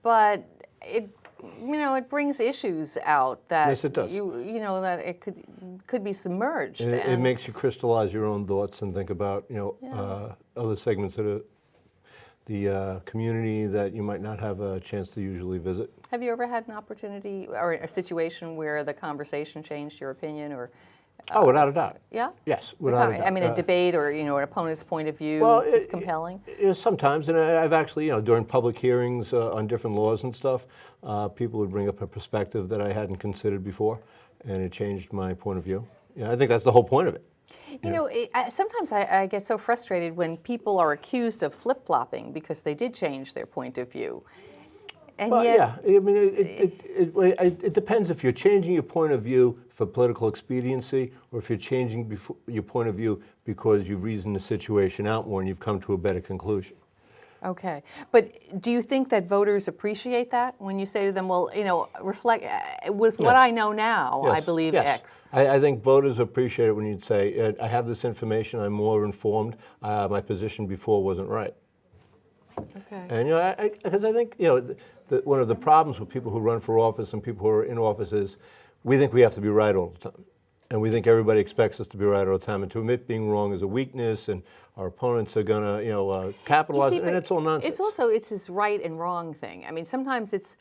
But it brings issues out that Yes, it does. that it could be submerged. It makes you crystallize your own thoughts and think about, other segments of the community that you might not have a chance to usually visit. Have you ever had an opportunity or a situation where the conversation changed your opinion or? Oh, without a doubt. Yeah? Yes, without a doubt. I mean, a debate or, an opponent's point of view is compelling? Sometimes, and I've actually, during public hearings on different laws and stuff, people would bring up a perspective that I hadn't considered before, and it changed my point of view. Yeah, I think that's the whole point of it. Sometimes I get so frustrated when people are accused of flip-flopping because they did change their point of view. And well, yet, yeah, I mean, it depends if you're changing your point of view for political expediency or if you're changing your point of view because you've reasoned the situation out more and you've come to a better conclusion. Okay. But do you think that voters appreciate that when you say to them, well, reflect, with what I know now, I believe X? I think voters appreciate it when you'd say, I have this information, I'm more informed, my position before wasn't right. Okay. And, because I think, one of the problems with people who run for office and people who are in office is we think we have to be right all the time. And we think everybody expects us to be right all the time. And to admit being wrong is a weakness and our opponents are going to, capitalize, and it's all nonsense. It's this right and wrong thing. I mean, sometimes it's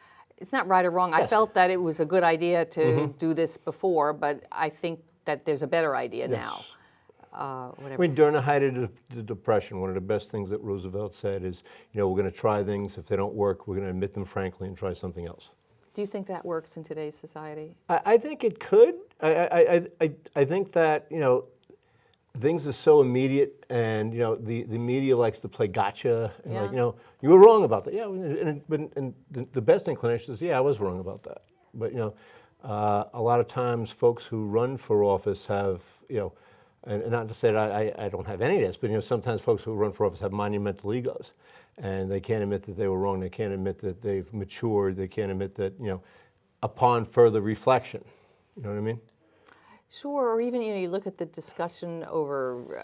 not right or wrong. I felt that it was a good idea to do this before, but I think that there's a better idea now. Whatever. I mean, during the height of the Depression, one of the best things that Roosevelt said is, we're going to try things. If they don't work, we're going to admit them frankly and try something else. Do you think that works in today's society? I think it could. I think that, things are so immediate and, the media likes to play gotcha and you were wrong about that. Yeah, and the best inclination is, I was wrong about that. But, a lot of times folks who run for office have, and not to say that I don't have any of this, but sometimes folks who run for office have monumental egos, and they can't admit that they were wrong. They can't admit that they've matured. They can't admit that upon further reflection. You know what I mean? Sure. Or even you look at the discussion over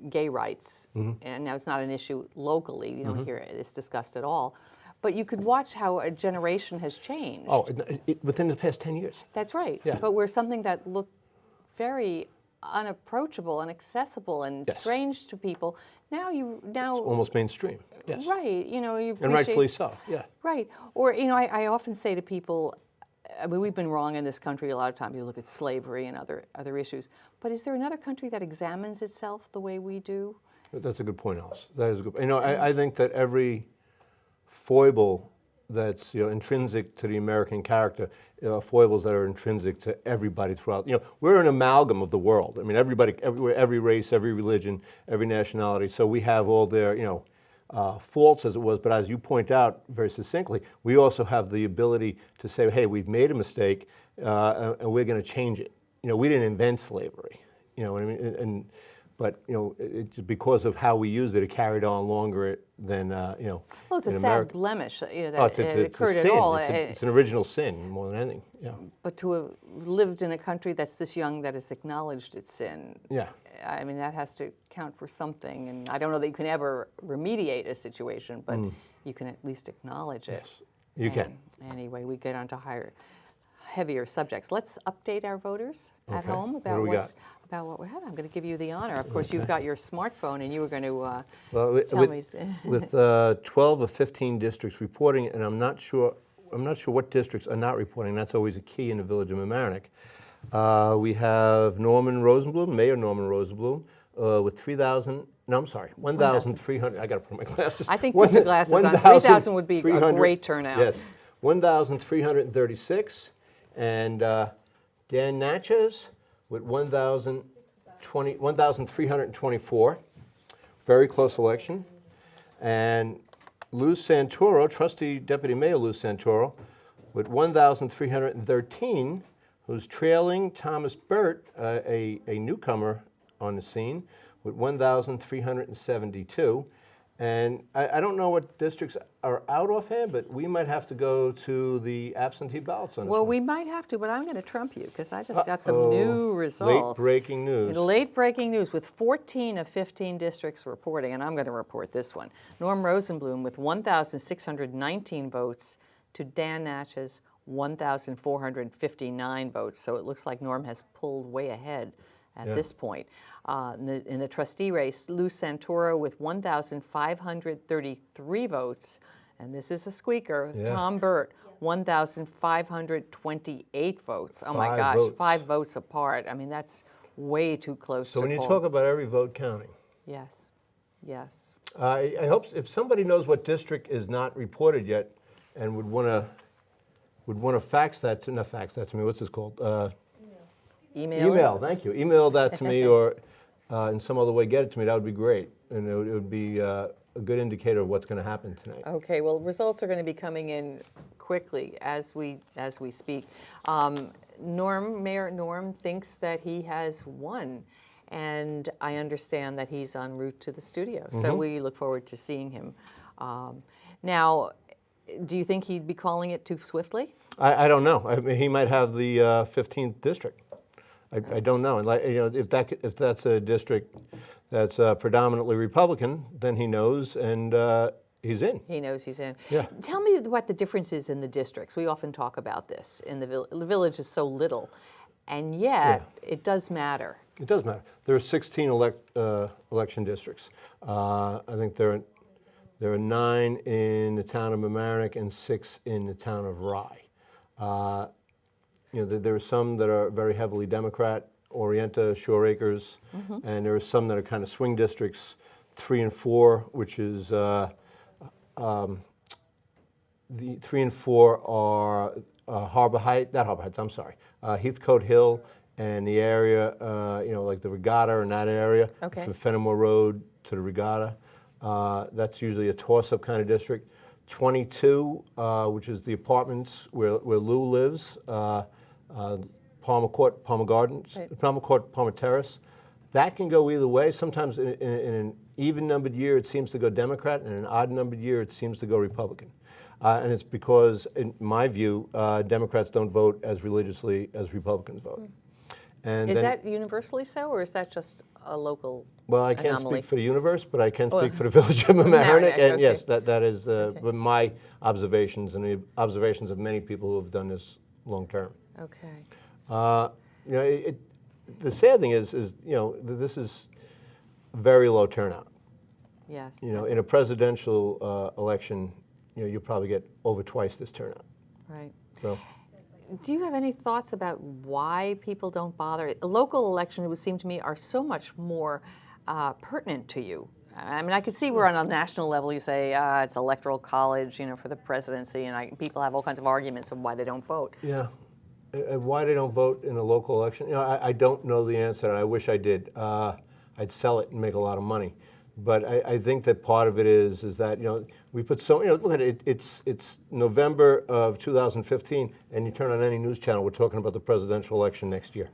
gay rights, and now it's not an issue locally. You don't hear this discussed at all. But you could watch how a generation has changed. Oh, within the past 10 years. That's right. Yeah. But where something that looked very unapproachable, inaccessible, and strange to people, it's almost mainstream. Yes. Right. You appreciate, and rightfully so. Yeah. Right. Or I often say to people, I mean, we've been wrong in this country a lot of times. You look at slavery and other issues. But is there another country that examines itself the way we do? That's a good point, Alice. That is a good point. I think that every foible that's intrinsic to the American character, foibles that are intrinsic to everybody throughout. We're an amalgam of the world. I mean, everybody, everywhere, every race, every religion, every nationality. So we have all their faults, as it was. But as you point out very succinctly, we also have the ability to say, hey, we've made a mistake, and we're going to change it. We didn't invent slavery. You know what I mean? But it's because of how we used it, it carried on longer than Well, it's a in sad America. blemish that It's it a occurred at sin. all. It's an original sin more than anything. Yeah. But to have lived in a country that's this young that has acknowledged its sin, Yeah. I mean, that has to count for something. And I don't know that you can ever remediate a situation, but you can at least acknowledge it. Yes, you can. Anyway, we get on to heavier subjects. Let's update our voters at Okay. home What about do we got? about what we have. I'm going to give you the honor. Of course, you've got your smartphone, and you were going to Well, tell me. with 12 of 15 districts reporting, and I'm not sure what districts are not reporting. That's always a key in the village of Mamaroneck. We have Mayor Norman Rosenblum, with 1,300. I got to put on my glasses. I think put your glasses on. 3,000 would be a great turnout. Yes, 1,336, and Dan Natchez with 1,324. Very close election. And Luz Santoro, Trusstee Deputy Mayor Luz Santoro, with 1,313, who's trailing Thomas Burt, a newcomer on the scene, with 1,372. And I don't know what districts are out offhand, but we might have to go to the absentee ballots on this Well, one. we might have to, but I'm going to trump you because I just got some new results. Late breaking news. Late breaking news with 14 of 15 districts reporting, and I'm going to report this one. Norm Rosenblum with 1,619 votes to Dan Natchez 1,459 votes. So it looks like Norm has pulled way ahead at this point. In the trustee race, Luz Santoro with 1,533 votes, and this is a squeaker. Yeah. Tom Burt, 1,528 votes. Oh my 5 gosh, votes. 5 votes apart. I mean, that's way too close So to when you call. talk about every vote counting, Yes, yes. I hope if somebody knows what district is not reported yet and would want to fax that to me. What's this called? Email. Email. Thank you. Email that to me, or in some other way get it to me. That would be great, and it would be a good indicator of what's going to happen tonight. Okay, well, results are going to be coming in quickly as we speak. Mayor Norm thinks that he has won, and I understand that he's en route to the studio. So we look forward to seeing him. Now, do you think he'd be calling it too swiftly? I don't know. I mean, he might have the 15th district. I don't know. And if that's a district that's predominantly Republican, then he knows, and he's in. He knows he's in. Yeah. Tell me what the difference is in the districts. We often talk about this. In the village is so little, and yet it does matter. It does matter. There are 16 election districts. I think there are 9 in the town of Mamaroneck and 6 in the town of Rye. There are some that are very heavily Democrat, Orienta, Shore Acres, and there are some that are kind of swing districts, 3 and 4, which is the 3 and 4 are Harbor Heights, not Harbor Heights, I'm sorry, Heathcote Hill and the area, like the Regatta in that area, from Fenimore Road to the Regatta. That's usually a toss-up kind of district. 22, which is the apartments where Lou lives, Palmer Court, Palmer Gardens, Palmer Court, Palmer Terrace. That can go either way. Sometimes in an even-numbered year, it seems to go Democrat, and in an odd-numbered year, it seems to go Republican. And it's because, in my view, Democrats don't vote as religiously as Republicans vote. And Is that universally so, or is that just a local Well, I can't anomaly? speak for the universe, but I can speak for the village of Mamaroneck. And yes, that is my observations and the observations of many people who have done this long term. Okay. The sad thing is this is very low turnout. Yes. In a presidential election, you'll probably get over twice this turnout. Right. So. Do you have any thoughts about why people don't bother? A local election, it would seem to me, are so much more pertinent to you. I mean, I could see where on a national level you say it's electoral college, for the presidency, and people have all kinds of arguments of why they don't vote. Yeah. And why they don't vote in a local election? I don't know the answer. I wish I did. I'd sell it and make a lot of money. But I think that part of it is that we put so look at it. It's November of 2015, and you turn on any news channel, we're talking about the presidential election next year.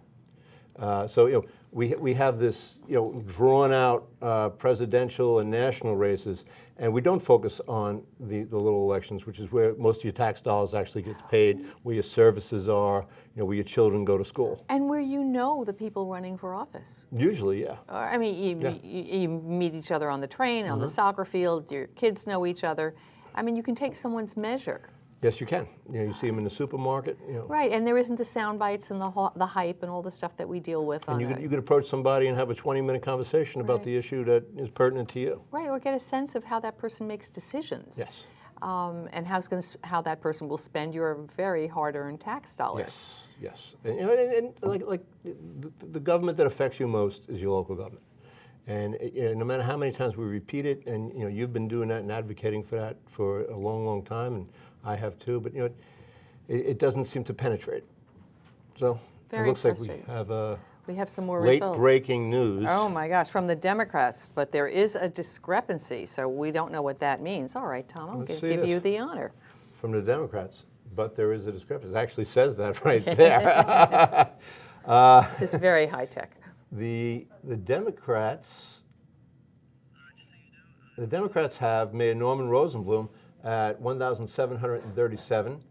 So we have this drawn out presidential and national races, and we don't focus on the little elections, which is where most of your tax dollars actually gets paid, where your services are, where your children go to school. And where the people running for office. Usually, yeah. I mean, you meet each other on the train, on the soccer field, your kids know each other. I mean, you can take someone's measure. Yes, you can. You see them in the supermarket. Right, and there isn't the sound bites and the hype and all the stuff that we deal with. And you could approach somebody and have a 20-minute conversation about the issue that is pertinent to you. Right, or get a sense of how that person makes decisions. Yes. And how that person will spend your very hard-earned tax dollars. Yes. And like the government that affects you most is your local government. And no matter how many times we repeat it, and you've been doing that and advocating for that for a long, long time, and I have too, but it doesn't seem to penetrate. So Very it looks like we have some more late results. breaking news. Oh my gosh, from the Democrats, but there is a discrepancy, so we don't know what that means. All right, Tom, I'll give you the honor. From the Democrats, but there is a discrepancy. It actually says that right there. This is very high tech. The Democrats have Mayor Norman Rosenblum at 1,737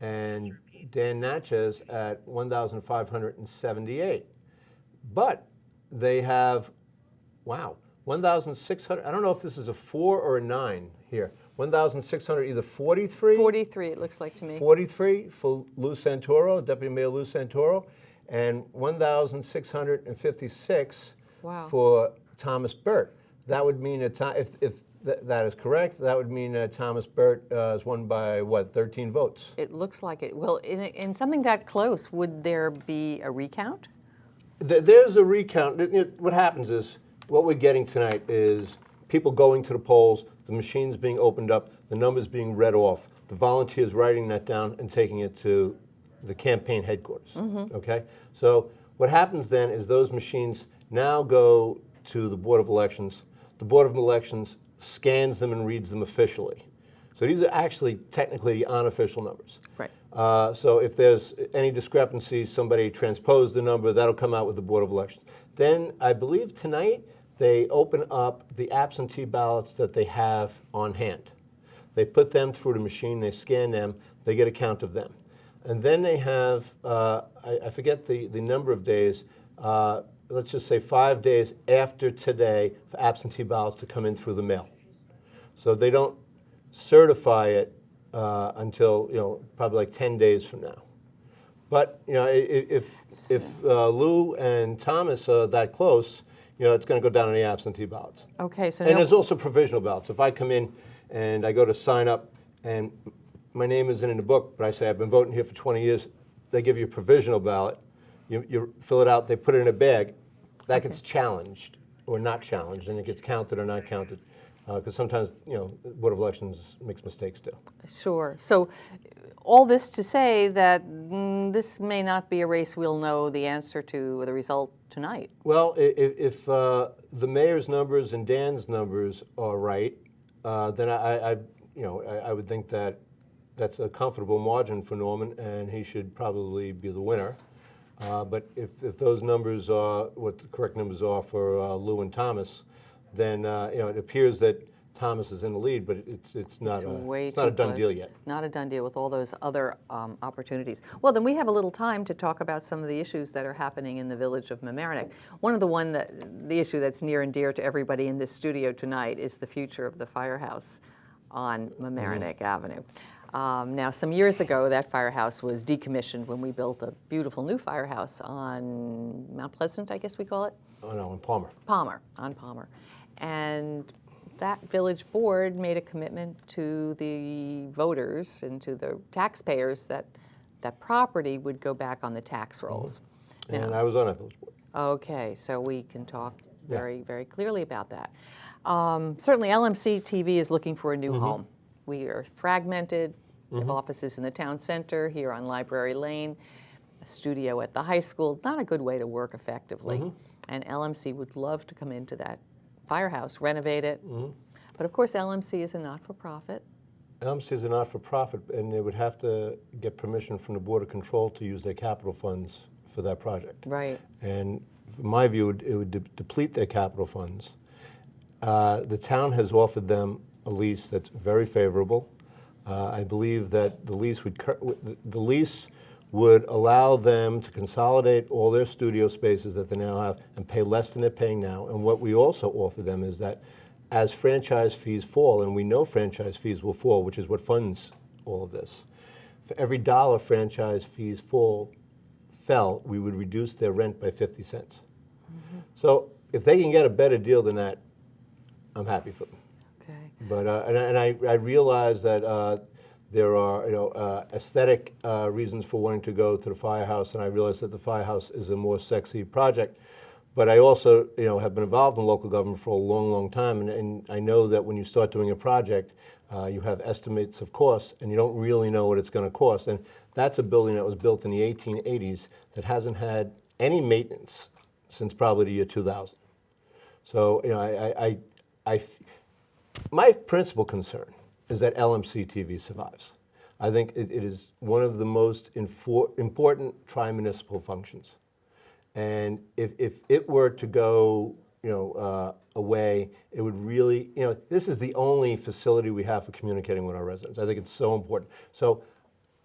and Dan Natchez at 1,578. But they have, 1,600, I don't know if this is a 4 or a 9 here. 1,600, either 43? 43, it looks like to me. 43 for Lou Santoro, Deputy Mayor Lou Santoro, and 1,656 for Thomas Burt. That would mean if that is correct, that would mean Thomas Burt is won by, 13 votes? It looks like it. Well, in something that close, would there be a recount? There's a recount. What happens is, what we're getting tonight is people going to the polls, the machines being opened up, the numbers being read off, the volunteers writing that down and taking it to the campaign headquarters, okay? So what happens then is those machines now go to the Board of Elections. The Board of Elections scans them and reads them officially. So these are actually technically the unofficial numbers. Right. So if there's any discrepancies, somebody transposed the number, that'll come out with the Board of Elections. Then I believe tonight they open up the absentee ballots that they have on hand. They put them through the machine, they scan them, they get a count of them. And then they have, I forget the number of days, let's just say 5 days after today for absentee ballots to come in through the mail. So they don't certify it until, probably like 10 days from now. But, if Lou and Thomas are that close, it's going to go down on the absentee ballots. Okay, so and there's also provisional ballots. If I come in and I go to sign up and my name isn't in the book, but I say I've been voting here for 20 years, they give you a provisional ballot. You fill it out, they put it in a bag. That gets challenged or not challenged, and it gets counted or not counted. Because sometimes, Board of Elections makes mistakes too. Sure. So all this to say that this may not be a race we'll know the answer to, the result tonight. Well, if the mayor's numbers and Dan's numbers are right, then I would think that that's a comfortable margin for Norman, and he should probably be the winner. But if those numbers are what the correct numbers are for Lou and Thomas, then it appears that Thomas is in the lead, but it's not a done deal yet. Not a done deal with all those other opportunities. Well, then we have a little time to talk about some of the issues that are happening in the village of Mamaroneck. One of the issue that's near and dear to everybody in this studio tonight is the future of the firehouse on Mamaroneck Avenue. Now, some years ago, that firehouse was decommissioned when we built a beautiful new firehouse on Mount Pleasant, I guess we call it? Oh, no, in Palmer. On Palmer. And that village board made a commitment to the voters and to the taxpayers that that property would go back on the tax rolls. And I was on that village board. Okay, so we can talk very, very clearly about that. Certainly LMC-TV is looking for a new home. We are fragmented. We have offices in the town center, here on Library Lane, a studio at the high school. Not a good way to work effectively. And LMC would love to come into that firehouse, renovate it. But of course, LMC is a not-for-profit. LMC is a not-for-profit, and they would have to get permission from the Board of Control to use their capital funds for that project. Right. And in my view, it would deplete their capital funds. The town has offered them a lease that's very favorable. I believe that the lease would allow them to consolidate all their studio spaces that they now have and pay less than they're paying now. And what we also offer them is that as franchise fees fall, and we know franchise fees will fall, which is what funds all of this, for every dollar franchise fees fell, we would reduce their rent by 50 cents. So if they can get a better deal than that, I'm happy for them. Okay. But and I realize that there are aesthetic reasons for wanting to go to the firehouse, and I realize that the firehouse is a more sexy project. But I also have been involved in local government for a long, long time, and I know that when you start doing a project, you have estimates of costs, and you don't really know what it's going to cost. And that's a building that was built in the 1880s that hasn't had any maintenance since probably the year 2000. So my principal concern is that LMC-TV survives. I think it is one of the most important tri-municipal functions. And if it were to go away, it would really, this is the only facility we have for communicating with our residents. I think it's so important. So,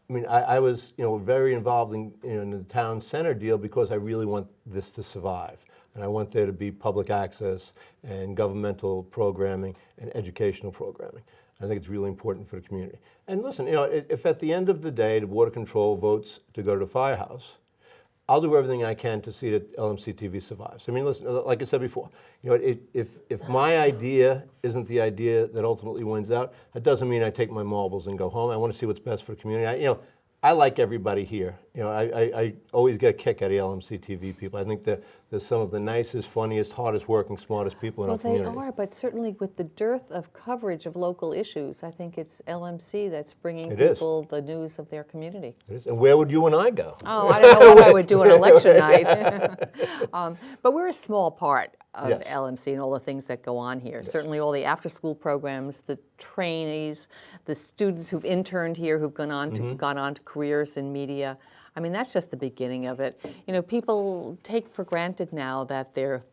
I mean, I was very involved in the town center deal because I really want this to survive. And I want there to be public access and governmental programming and educational programming. I think it's really important for the community. And listen, if at the end of the day the Board of Control votes to go to the firehouse, I'll do everything I can to see that LMC-TV survives. I mean, listen, like I said before, if my idea isn't the idea that ultimately wins out, that doesn't mean I take my marbles and go home. I want to see what's best for the community. I like everybody here. I always get a kick out of LMC-TV people. I think they're some of the nicest, funniest, hardest working, smartest people in our community. Well, they are, but certainly with the dearth of coverage of local issues, I think it's LMC that's bringing people the news of their community. It is. And where would you and I go? Oh, I don't know what I would do on election night. But we're a small part of LMC and all the things that go on here. Certainly all the after-school programs, the trainees, the students who've interned here, who've gone on to careers in media. I mean, that's just the beginning of it. People take for granted now that their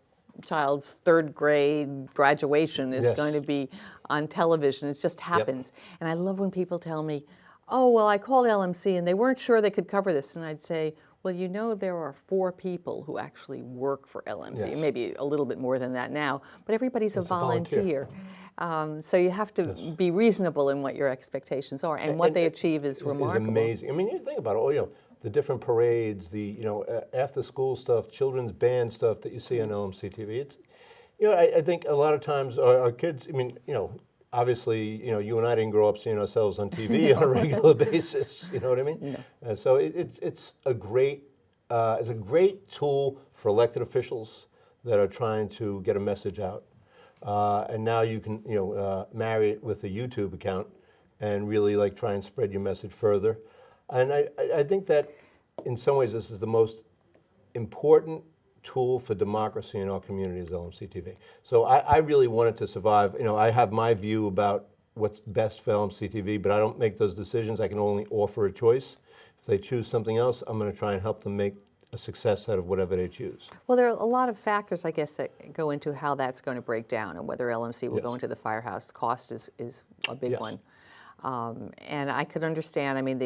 child's third grade graduation is going to be on television. It just happens. And I love when people tell me, oh, well, I called LMC and they weren't sure they could cover this. And I'd say, well, there are 4 people who actually work for LMC, maybe a little bit more than that now, but everybody's a volunteer. So you have to be reasonable in what your expectations are, and what they achieve is remarkable. It's amazing. I mean, you think about it, the different parades, the after-school stuff, children's band stuff that you see on LMC-TV. It's, I think a lot of times our kids, I mean, obviously, you and I didn't grow up seeing ourselves on TV on a regular basis. You know what I mean? No. So it's a great tool for elected officials that are trying to get a message out. And now you can marry it with a YouTube account and really try and spread your message further. And I think that in some ways this is the most important tool for democracy in our community is LMC-TV. So I really want it to survive. I have my view about what's best for LMC-TV, but I don't make those decisions. I can only offer a choice. If they choose something else, I'm going to try and help them make a success out of whatever they choose. Well, there are a lot of factors, I guess, that go into how that's going to break down and whether LMC will go into the firehouse. Cost is a big one. And I could understand, I mean,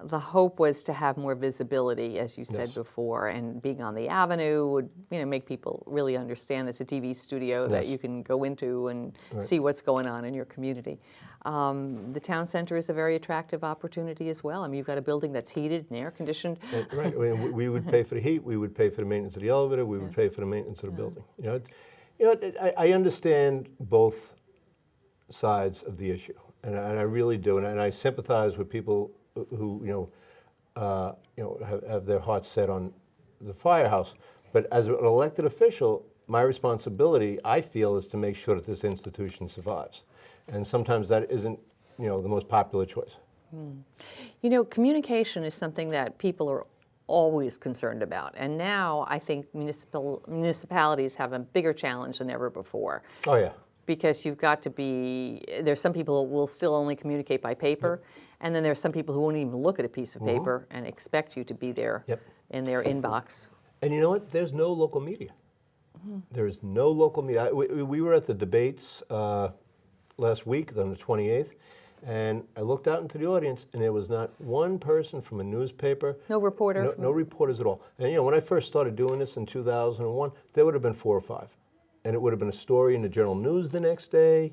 the hope was to have more visibility, as you said before, and being on the avenue would make people really understand it's a TV studio that you can go into and see what's going on in your community. The town center is a very attractive opportunity as well. I mean, you've got a building that's heated and air conditioned. Right. We would pay for the heat. We would pay for the maintenance of the elevator. We would pay for the maintenance of the building. I understand both sides of the issue, and I really do, and I sympathize with people who have their hearts set on the firehouse. But as an elected official, my responsibility, I feel, is to make sure that this institution survives. And sometimes that isn't, the most popular choice. Communication is something that people are always concerned about. And now I think municipalities have a bigger challenge than ever before. Oh, yeah. Because you've got to be, there's some people who will still only communicate by paper, and then there's some people who won't even look at a piece of paper and expect you to be there in their inbox. And you know what? There's no local media. There's no local media. We were at the debates last week on the 28th, and I looked out into the audience, and there was not one person from a newspaper. No reporter? No reporters at all. And when I first started doing this in 2001, there would have been 4 or 5. And it would have been a story in the Journal News the next day,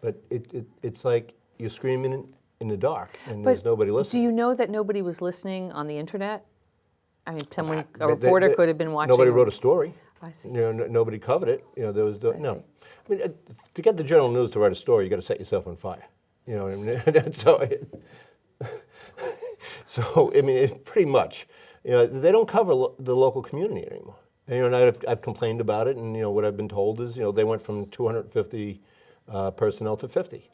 but it's like you're screaming in the dark, and there's nobody listening. Do you know that nobody was listening on the internet? I mean, a reporter could have been watching. Nobody wrote a story. I see. Nobody covered it. There was no. I mean, to get the Journal News to write a story, you got to set yourself on fire. You know what I mean? So I mean, pretty much, they don't cover the local community anymore. And I've complained about it, and what I've been told is, they went from 250 personnel to 50.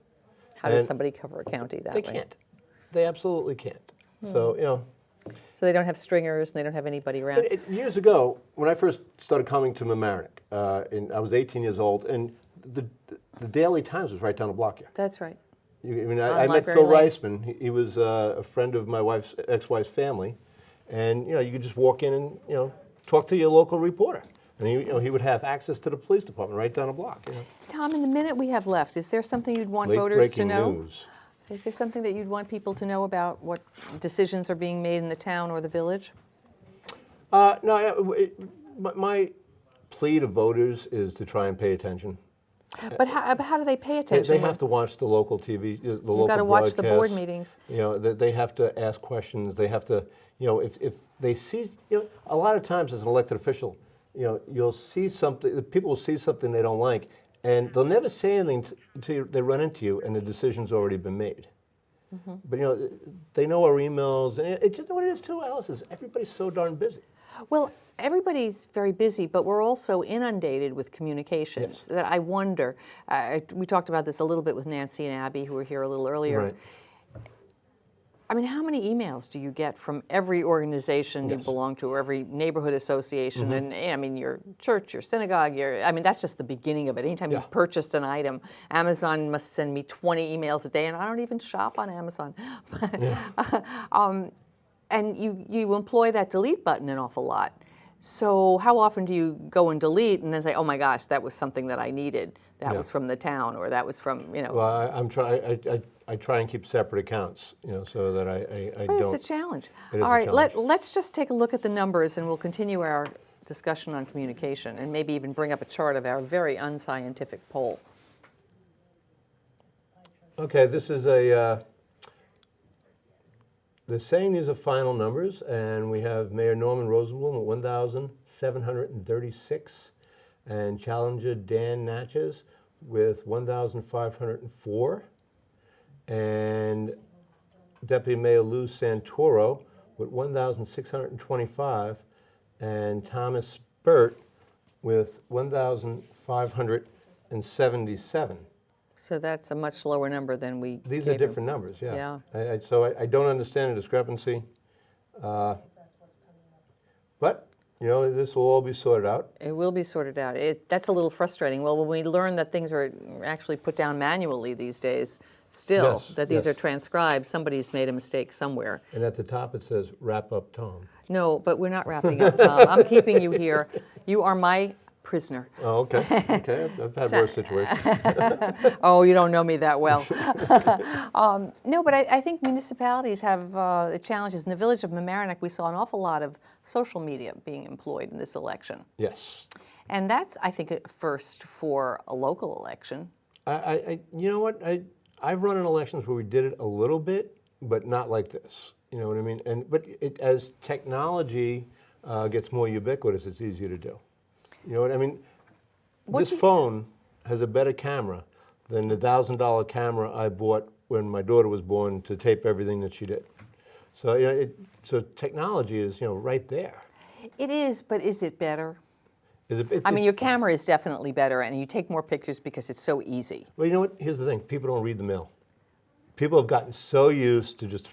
How does somebody cover a county that way? They can't. They absolutely can't. So So they don't have stringers, and they don't have anybody around. Years ago, when I first started coming to Mamaroneck, and I was 18 years old, and the Daily Times was right down the block here. That's right. I met Phil Reisman. He was a friend of my ex-wife's family, and you could just walk in and talk to your local reporter, and he would have access to the police department right down the block. Tom, in the minute we have left, is there something you'd want voters to know? Breaking news. Is there something that you'd want people to know about what decisions are being made in the town or the village? No, my plea to voters is to try and pay attention. But how do they pay attention? They have to watch the local TV, the local You've got to watch the board broadcasts. meetings. They have to ask questions. They have to, if they see, a lot of times as an elected official, you'll see something, people will see something they don't like, and they'll never say anything until they run into you and the decision's already been made. But they know our emails, and it's just what it is too, Alice, is everybody's so darn busy. Well, everybody's very busy, but we're also inundated with communications that I wonder, we talked about this a little bit with Nancy and Abby, who were here a little earlier. Right. I mean, how many emails do you get from every organization you belong to, or every neighborhood association? And I mean, your church, your synagogue, I mean, that's just the beginning of it. Anytime you've purchased an item, Amazon must send me 20 emails a day, and I don't even shop on Amazon. And you employ that delete button an awful lot. So how often do you go and delete and then say, oh my gosh, that was something that I needed. That was from the town, or that was from, Well, I try and keep separate accounts, so that I don't. It's a challenge. It is All a right, challenge. let's just take a look at the numbers, and we'll continue our discussion on communication, and maybe even bring up a chart of our very unscientific poll. Okay, this is the saying these are final numbers, and we have Mayor Norman Rosenblum at 1,736, and challenger Dan Natchez with 1,504, and Deputy Mayor Lou Santoro with 1,625, and Thomas Burt with 1,577. So that's a much lower number than we These gave are different him. numbers, yeah. So I don't understand the discrepancy. But, this will all be sorted out. It will be sorted out. That's a little frustrating. Well, when we learn that things are actually put down manually these days, still, that these are transcribed, somebody's made a mistake somewhere. And at the top it says, wrap up, Tom. No, but we're not wrapping up, Tom. I'm keeping you here. You are my prisoner. Oh, okay. Okay, I've had worse situations. Oh, you don't know me that well. No, but I think municipalities have challenges. In the village of Mamaroneck, we saw an awful lot of social media being employed in this election. Yes. And that's, I think, a first for a local election. You know what? I've run in elections where we did it a little bit, but not like this. You know what I mean? But as technology gets more ubiquitous, it's easier to do. You know what I mean? This phone has a better camera than the $1,000 camera I bought when my daughter was born to tape everything that she did. So so technology is right there. It is, but is it better? I mean, your camera is definitely better, and you take more pictures because it's so easy. Well, you know what? Here's the thing. People don't read the mail. People have gotten so used to just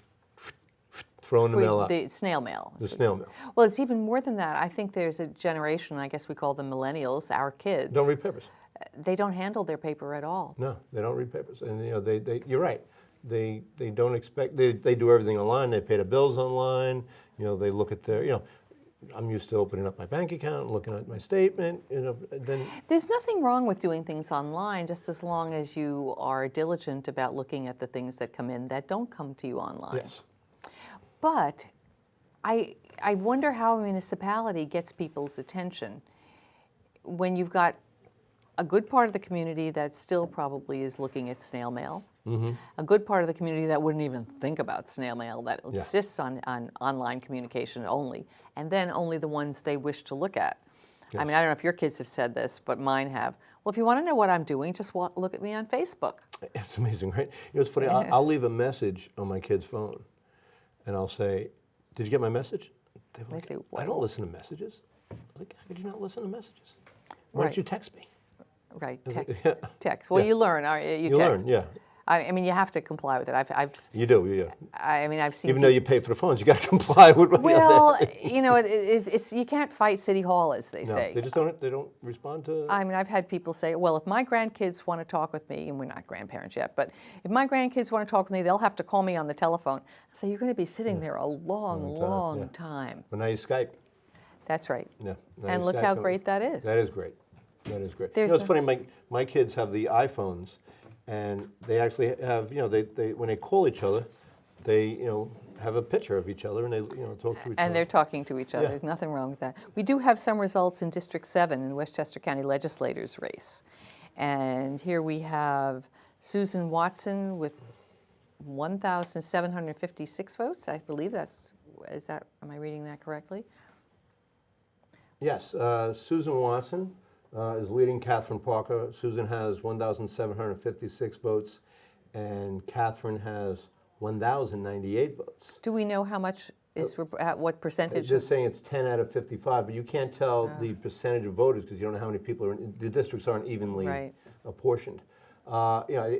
throwing the mail out. The snail mail. The snail mail. Well, it's even more than that. I think there's a generation, I guess we call them millennials, our kids. Don't read papers. They don't handle their paper at all. No, they don't read papers. And, you know, you're right. They don't expect, they do everything online. They pay the bills online. You know, they look at their, you know, I'm used to opening up my bank account, looking at my statement, you know, then. There's nothing wrong with doing things online, just as long as you are diligent about looking at the things that come in that don't come to you online. Yes. But I wonder how a municipality gets people's attention when you've got a good part of the community that still probably is looking at snail mail, a good part of the community that wouldn't even think about snail mail, that insists on online communication only, and then only the ones they wish to look at. Yes. I mean, I don't know if your kids have said this, but mine have. Well, if you want to know what I'm doing, just look at me on Facebook. It's amazing, right? You know, it's funny. I'll leave a message on my kid's phone, and I'll say, "Did you get my message?" They say, "I don't listen to messages." Like, how could you not listen to messages? Why don't you text me? Right, text. Well, you learn. You text. learn, yeah. I mean, you have to comply with it. You do, yeah. I mean, I've seen. Even though you pay for the phones, you got to comply with what Well, you know, it's you can't fight City Hall, as they say. They just don't. They don't respond to. I mean, I've had people say, "Well, if my grandkids want to talk with me, and we're not grandparents yet, but if my grandkids want to talk with me, they'll have to call me on the telephone." So you're going to be sitting there a long time. But now you Skype. That's right. Yeah. And look how great that is. That is great. That is great. You know, it's funny. My kids have the iPhones. And they actually have, you know, they when they call each other, they, you know, have a picture of each other and they, you know, talk to each other. And they're talking to each other. Yeah. There's nothing wrong with that. We do have some results in District 7 in Westchester County Legislator's race. And here we have Susan Watson with 1,756 votes. I believe am I reading that correctly? Yes, Susan Watson is leading Catherine Parker. Susan has 1,756 votes, and Catherine has 1,098 votes. Do we know how much is, what percentage? It's just saying it's 10 out of 55, but you can't tell the percentage of voters because you don't know how many people are in. The districts aren't evenly apportioned. You know,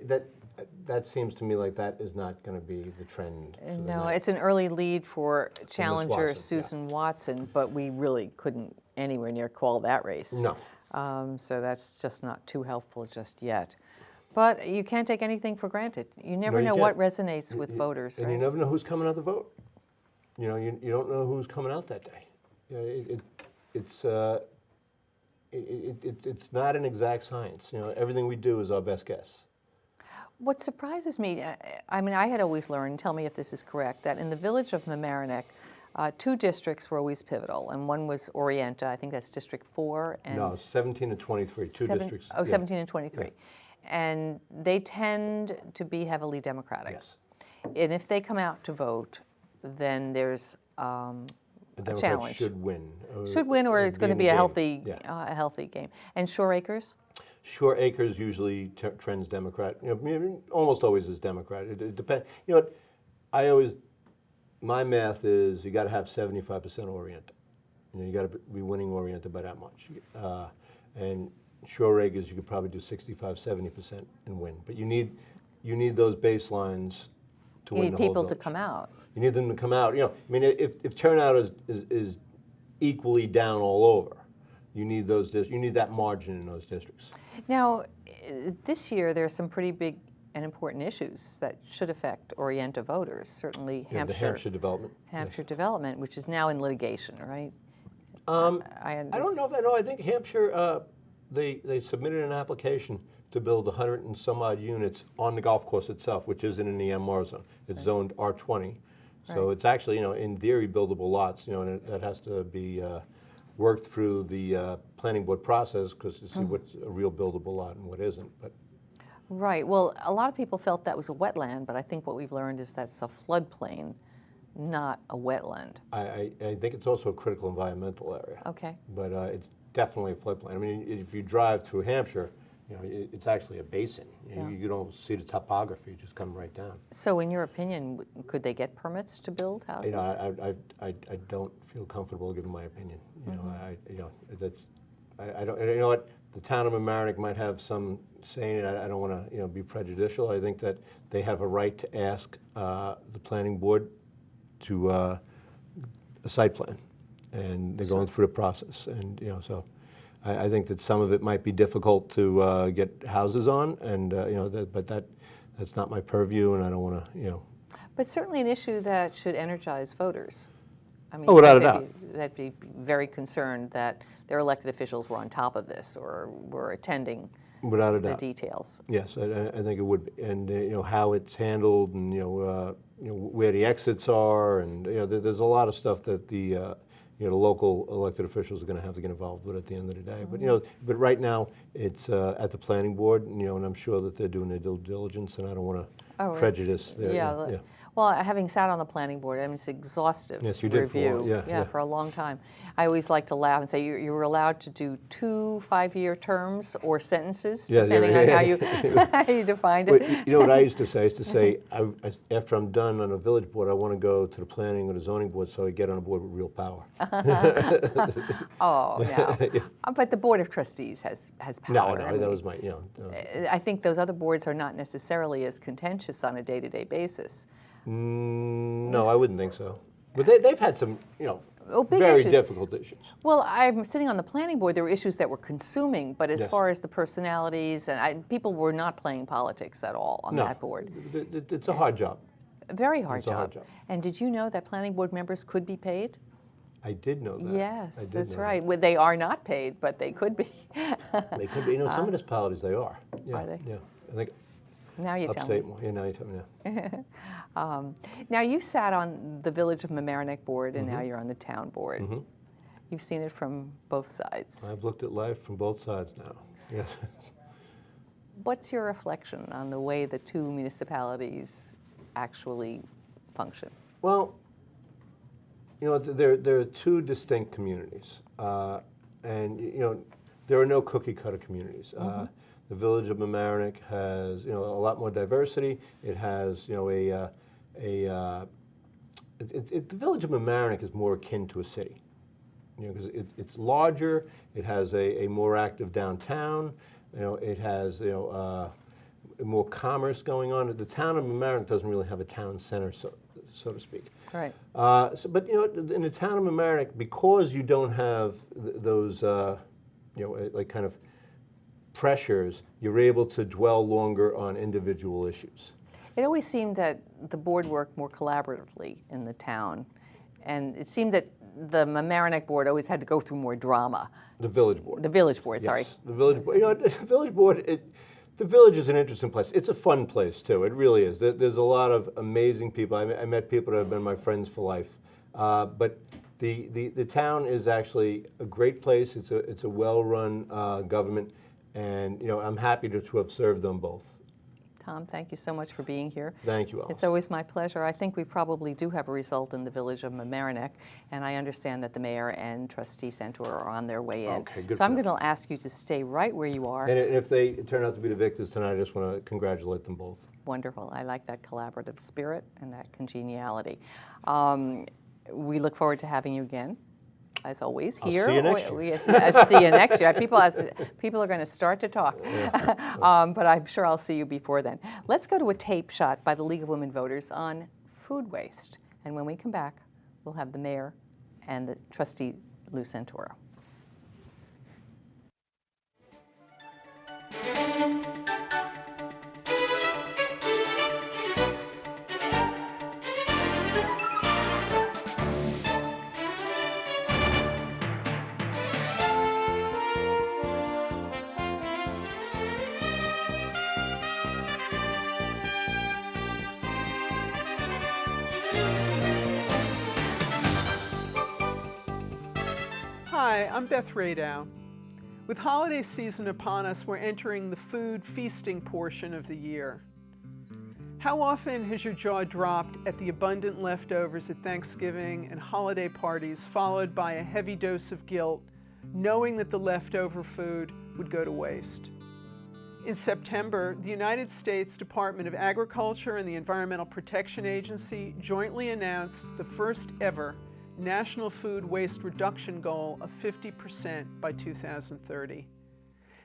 that seems to me like that is not going to be the trend. No, it's an early lead for challenger Watson, Susan Watson, but we really couldn't anywhere near call that race. No. So that's just not too helpful just yet. But you can't take anything for granted. You never know what resonates with voters, and right? you never know who's coming out to vote. You know, you don't know who's coming out that day. You know, it's not an exact science. You know, everything we do is our best guess. What surprises me, I mean, I had always learned, tell me if this is correct, that in the village of Mamaroneck, 2 districts were always pivotal, and one was Orienta, I think that's District 4. And no, 17 and 23, two districts. Oh, 17 and 23. Yeah. And they tend to be heavily Democratic. Yes. And if they come out to vote, then there's a challenge. Should win. Should win, or it's going to be a healthy game. And Shore Acres? Shore Acres usually trends Democrat. You know, almost always is Democrat. It depends. You know, my math is you got to have 75% Orienta. You know, you got to be winning Orienta by that much. And Shore Acres, you could probably do 65, 70% and win. But you need those baselines to win the whole village. You need people to come out. You need them to come out. You know, I mean, if turnout is equally down all over, you need that margin in those districts. Now, this year there are some pretty big and important issues that should affect Orienta voters. Certainly, the Hampshire development. Hampshire development, which is now in litigation, right? I don't know if I know. I think Hampshire they submitted an application to build 100 and some odd units on the golf course itself, which isn't in the MR zone. It's zoned R20, so it's actually, you know, in theory buildable lots. You know, and that has to be worked through the planning board process because to see what's a real buildable lot and what isn't. But right. Well, a lot of people felt that was a wetland, but I think what we've learned is that's a floodplain, not a wetland. I think it's also a critical environmental area. Okay. But it's definitely a floodplain. I mean, if you drive through Hampshire, you know, it's actually a basin. You don't see the topography; you just come right down. So, in your opinion, could they get permits to build houses? You know, I don't feel comfortable giving my opinion. You know, that's I don't, and you know what, the town of Mamaroneck might have some say in it. I don't want to, be prejudicial. I think that they have a right to ask the planning board to a site plan, and they're going through the process, and so I think that some of it might be difficult to get houses on, and but that's not my purview, and I don't want to, But certainly an issue that should energize voters. I mean, without a doubt. They'd be very concerned that their elected officials were on top of this or were attending without a the doubt. details. Yes, I think it would be, and how it's handled, and where the exits are, and there's a lot of stuff that the local elected officials are going to have to get involved with at the end of the day. But right now it's at the planning board, and I'm sure that they're doing their due diligence, and I don't want to prejudice their. Yeah. Well, having sat on the planning board, I mean, it's exhaustive Yes, you did review. for for a long time. I always like to laugh and say you were allowed to do 2 5-year terms or sentences, depending on how you defined it. But you know what I used to say? I used to say, after I'm done on a village board, I want to go to the planning or the zoning board so I get on a board with real power. Oh, no. But the Board of Trustees has power. No, that was my, I think those other boards are not necessarily as contentious on a day-to-day basis. No, I wouldn't think so. But they've had some, big very issues. difficult issues. Well, I'm sitting on the planning board. There were issues that were consuming, but as Yes. far as the personalities, and people were not playing politics at all on that board. It's a hard job. A very hard It's a hard job. And did you know that planning board members could be paid? I did know that. Yes, that's right. Well, they are not paid, but they could be. They could be. Some municipalities they are. Yeah, Are they? Yeah. I think Now you tell me. upstate more. Yeah, now you tell me now. Now you sat on the Village of Mamaroneck board, and now you're on the town board. Mm-hmm. You've seen it from both sides. I've looked at life from both sides now. Yes. What's your reflection on the way the two municipalities actually function? Well, there are two distinct communities, and there are no cookie-cutter communities. The Village of Mamaroneck has a lot more diversity. It has the Village of Mamaroneck is more akin to a city, because it's larger. It has a more active downtown. It has more commerce going on. The town of Mamaroneck doesn't really have a town center, so to speak. Right. But in the town of Mamaroneck, because you don't have those like kind of pressures, you're able to dwell longer on individual issues. It always seemed that the board worked more collaboratively in the town, and it seemed that the Mamaroneck board always had to go through more drama. The village board. The village board, Yes, sorry. the village board. The village board. The village is an interesting place. It's a fun place too. It really is. There's a lot of amazing people. I met people that have been my friends for life. But the town is actually a great place. It's a well-run government, and I'm happy to have served them both. Tom, thank you so much for being here. Thank you, Alice. It's always my pleasure. I think we probably do have a result in the Village of Mamaroneck, and I understand that the mayor and Trustee Santoro are on their way in. Okay, good So I'm for going to ask you to stay right where you are. And if they turn out to be the victors tonight, I just want to congratulate them both. Wonderful. I like that collaborative spirit and that congeniality. We look forward to having you again, as always, I'll here. see you next year. Yes, I'll see you next year. People are going to start to talk, but I'm sure I'll see you before then. Let's go to a tape shot by the League of Women Voters on food waste. And when we come back, we'll have the mayor and the trustee, Lou Santoro. Hi, I'm Beth Radow. With holiday season upon us, we're entering the food feasting portion of the year. How often has your jaw dropped at the abundant leftovers at Thanksgiving and holiday parties, followed by a heavy dose of guilt, knowing that the leftover food would go to waste? In September, the United States Department of Agriculture and the Environmental Protection Agency jointly announced the first ever national food waste reduction goal of 50% by 2030.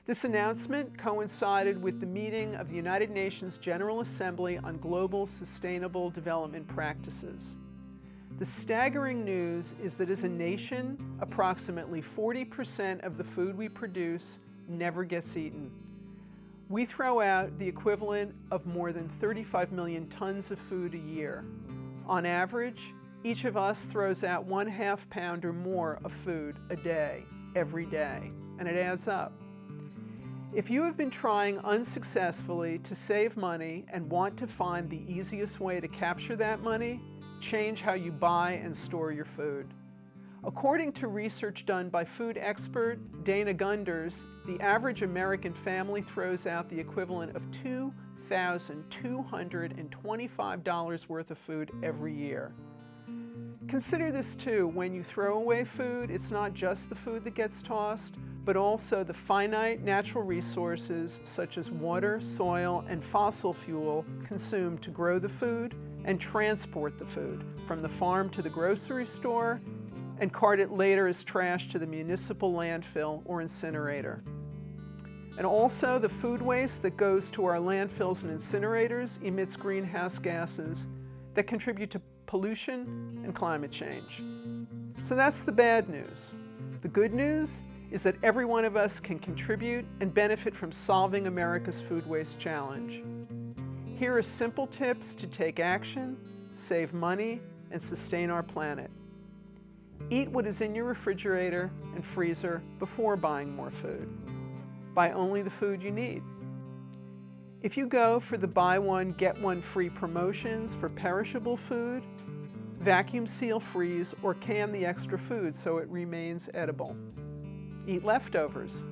This announcement coincided with the meeting of the United Nations General Assembly on Global Sustainable Development Practices. The staggering news is that as a nation, approximately 40% of the food we produce never gets eaten. We throw out the equivalent of more than 35 million tons of food a year. On average, each of us throws out 1/2 pound or more of food a day, every day, and it adds up. If you have been trying unsuccessfully to save money and want to find the easiest way to capture that money, change how you buy and store your food. According to research done by food expert Dana Gunders, the average American family throws out the equivalent of $2,225 worth of food every year. Consider this too, when you throw away food, it's not just the food that gets tossed, but also the finite natural resources such as water, soil, and fossil fuel consumed to grow the food and transport the food from the farm to the grocery store and cart it later as trash to the municipal landfill or incinerator. And also the food waste that goes to our landfills and incinerators emits greenhouse gases that contribute to pollution and climate change. So that's the bad news. The good news is that every one of us can contribute and benefit from solving America's food waste challenge. Here are simple tips to take action, save money, and sustain our planet. Eat what is in your refrigerator and freezer before buying more food. Buy only the food you need. If you go for the buy one, get one free promotions for perishable food, vacuum seal, freeze, or can the extra food so it remains edible. Eat leftovers.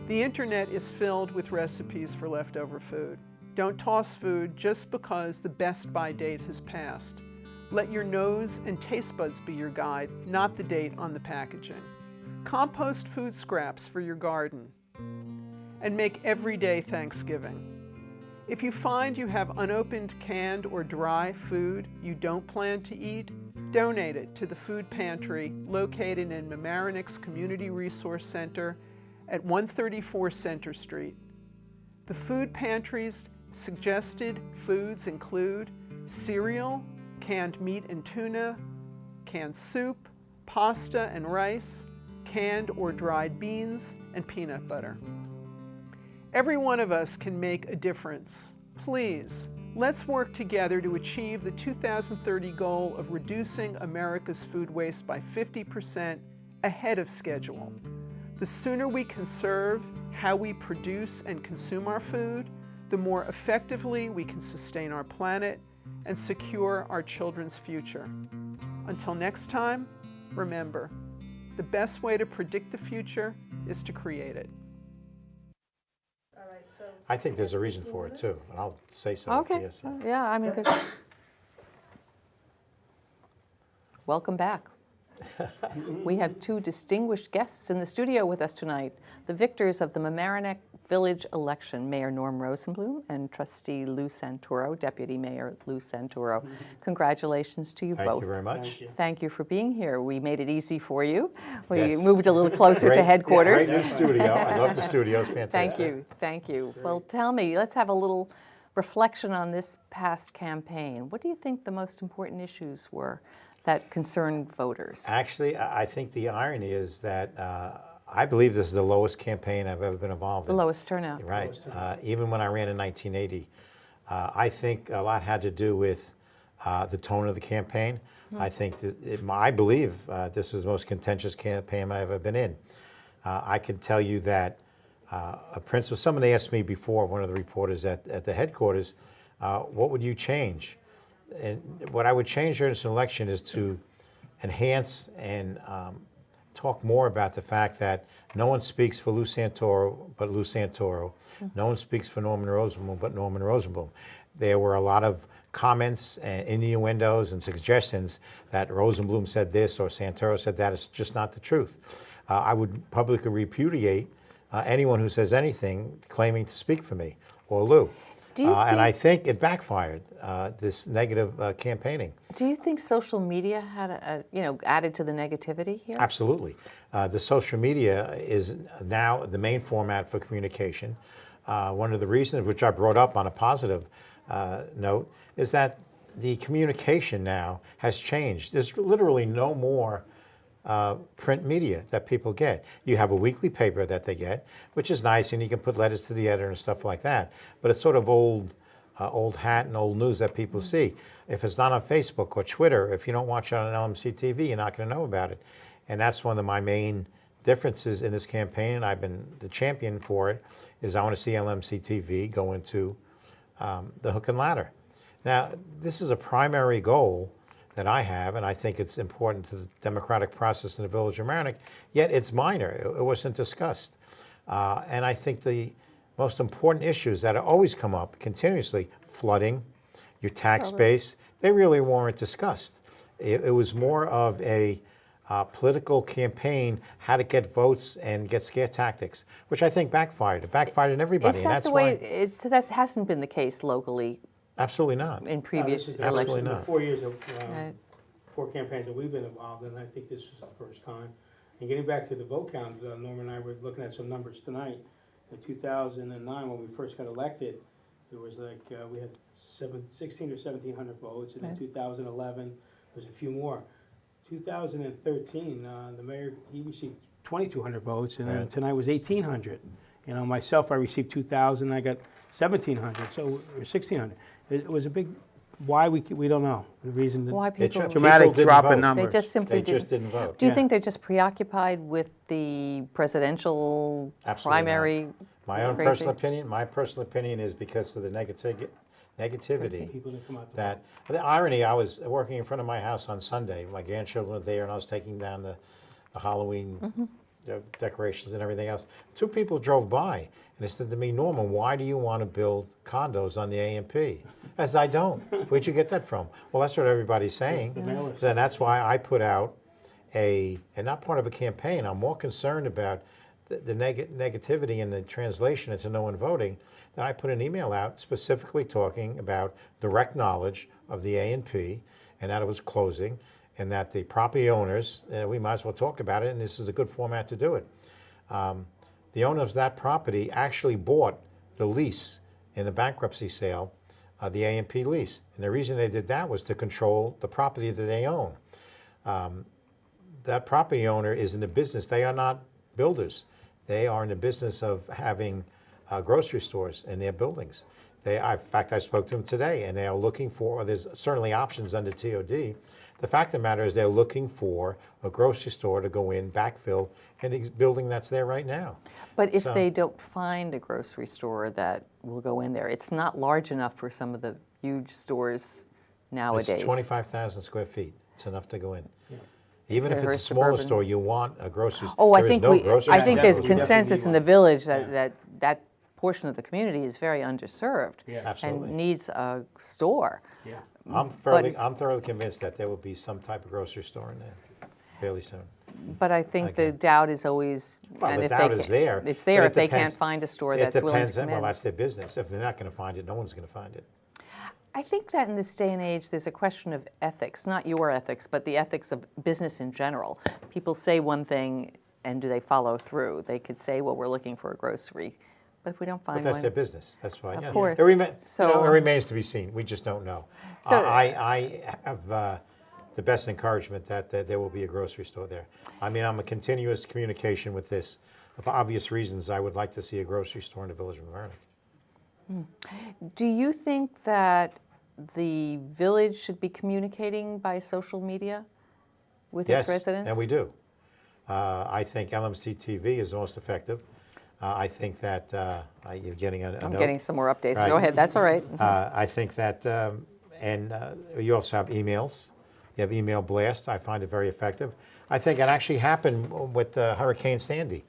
The internet is filled with recipes for leftover food. Don't toss food just because the best by date has passed. Let your nose and taste buds be your guide, not the date on the packaging. Compost food scraps for your garden. And make every day Thanksgiving. If you find you have unopened, canned, or dry food you don't plan to eat, donate it to the food pantry located in Mamaroneck's Community Resource Center at 134 Center Street. The food pantry's suggested foods include cereal, canned meat and tuna, canned soup, pasta and rice, canned or dried beans, and peanut butter. Every one of us can make a difference. Please, let's work together to achieve the 2030 goal of reducing America's food waste by 50% ahead of schedule. The sooner we conserve how we produce and consume our food, the more effectively we can sustain our planet and secure our children's future. Until next time, remember, the best way to predict the future is to create it. I think there's a reason for it too, and I'll say so. Okay. Yes. Yeah, I mean, 'cause welcome back. We have two distinguished guests in the studio with us tonight, the victors of the Mamaroneck Village election, Mayor Norm Rosenblum and Trustee Lou Santoro, Deputy Mayor Lou Santoro. Congratulations to you both. Thank you very much. Thank you for being here. We made it easy for you. We Yes. moved a little closer to headquarters. Great new studio. I love the studio. It's fantastic. Thank you, thank you. Well, tell me, let's have a little reflection on this past campaign. What do you think the most important issues were that concerned voters? Actually, I think the irony is that I believe this is the lowest campaign I've ever been involved in. The lowest turnout. Right. Even when I ran in 1980, I think a lot had to do with the tone of the campaign. I think that I believe this is the most contentious campaign I've ever been in. I can tell you that a principal, somebody asked me before, one of the reporters at the headquarters, what would you change? And what I would change during this election is to enhance and talk more about the fact that no one speaks for Lou Santoro but Lou Santoro. No one speaks for Norman Rosenblum but Norman Rosenblum. There were a lot of comments and innuendos and suggestions that Rosenblum said this or Santoro said that. It's just not the truth. I would publicly repudiate anyone who says anything claiming to speak for me or Lou. And I think it backfired, this negative campaigning. Do you think social media had added to the negativity here? Absolutely. The social media is now the main format for communication. One of the reasons, which I brought up on a positive note, is that the communication now has changed. There's literally no more print media that people get. You have a weekly paper that they get, which is nice, and you can put letters to the editor and stuff like that. But it's sort of old hat and old news that people see. If it's not on Facebook or Twitter, if you don't watch it on LMC-TV, you're not going to know about it. And that's one of my main differences in this campaign, and I've been the champion for it, is I want to see LMC-TV go into the hook and ladder. Now, this is a primary goal that I have, and I think it's important to the democratic process in the Village of Mamaroneck, yet it's minor. It wasn't discussed. And I think the most important issues that always come up continuously, flooding, your tax base, they really weren't discussed. It was more of a political campaign, how to get votes and get scare tactics, which I think backfired. It backfired on everybody. Is that the way? That hasn't been the case locally. Absolutely not. In previous elections. Absolutely not. 4 years of 4 campaigns that we've been involved in, I think this was the first time. And getting back to the vote count, Norman and I were looking at some numbers tonight. In 2009, when we first got elected, there was like, we had 16 or 1,700 votes, and in 2011, there's a few more. 2013, the mayor, he received 2,200 votes, and then tonight was 1,800. You know, myself, I received 2,000, I got 1,700, so, or 1,600. It was a big, why we don't know. The reason, why people, dramatic drop in numbers. They just simply didn't vote. Do you think they're just preoccupied with the presidential primary? Not. My own personal opinion is because of the negativity. People didn't come out to That the irony, I was working in front of my house on Sunday. My grandchildren were there, and I was taking down the Halloween decorations and everything else. 2 people drove by, and they said to me, "Norman, why do you want to build condos on the A&P?" I said, "I don't." Where'd you get that from? Well, that's what everybody's saying. And that's why I put out and not part of a campaign. I'm more concerned about the negativity and the translation into no one voting. Then I put an email out specifically talking about direct knowledge of the A&P and that it was closing, and that the property owners, we might as well talk about it, and this is a good format to do it. The owners of that property actually bought the lease in a bankruptcy sale, the A&P lease. And the reason they did that was to control the property that they own. That property owner is in the business, they are not builders. They are in the business of having grocery stores in their buildings. In fact, I spoke to them today, and they are looking for, there's certainly options under TOD. The fact of the matter is they're looking for a grocery store to go in, backfill, in the building that's there right now. But if they don't find a grocery store that will go in there, it's not large enough for some of the huge stores nowadays. It's 25,000 square feet. It's enough to go in. Yeah. Even if Very it's a smaller suburban. store, you want a grocery store. Oh, I think there's consensus in the village that portion of the community is very underserved and needs a store. Yeah. I'm thoroughly convinced that there will be some type of grocery store in there fairly soon. But I think the doubt is always, well, and the if doubt they is there. it's there but if they can't find a store that's willing to come in. Well, that's their business. If they're not going to find it, no one's going to find it. I think that in this day and age, there's a question of ethics, not your ethics, but the ethics of business in general. People say one thing, and do they follow through? They could say, well, we're looking for a grocery, but if we don't find But that's one, their business. That's why. Of course. It remains to be seen. We just don't know. So I have the best encouragement that there will be a grocery store there. I mean, I'm a continuous communication with this. For obvious reasons, I would like to see a grocery store in the village of Mamaroneck. Do you think that the village should be communicating by social media with its residents? Yes, and we do. I think LMC-TV is the most effective. I think that you're getting a I'm note. getting some more updates. Right. Go ahead. That's all right. I think that, and you also have emails. You have email blast. I find it very effective. I think it actually happened with Hurricane Sandy.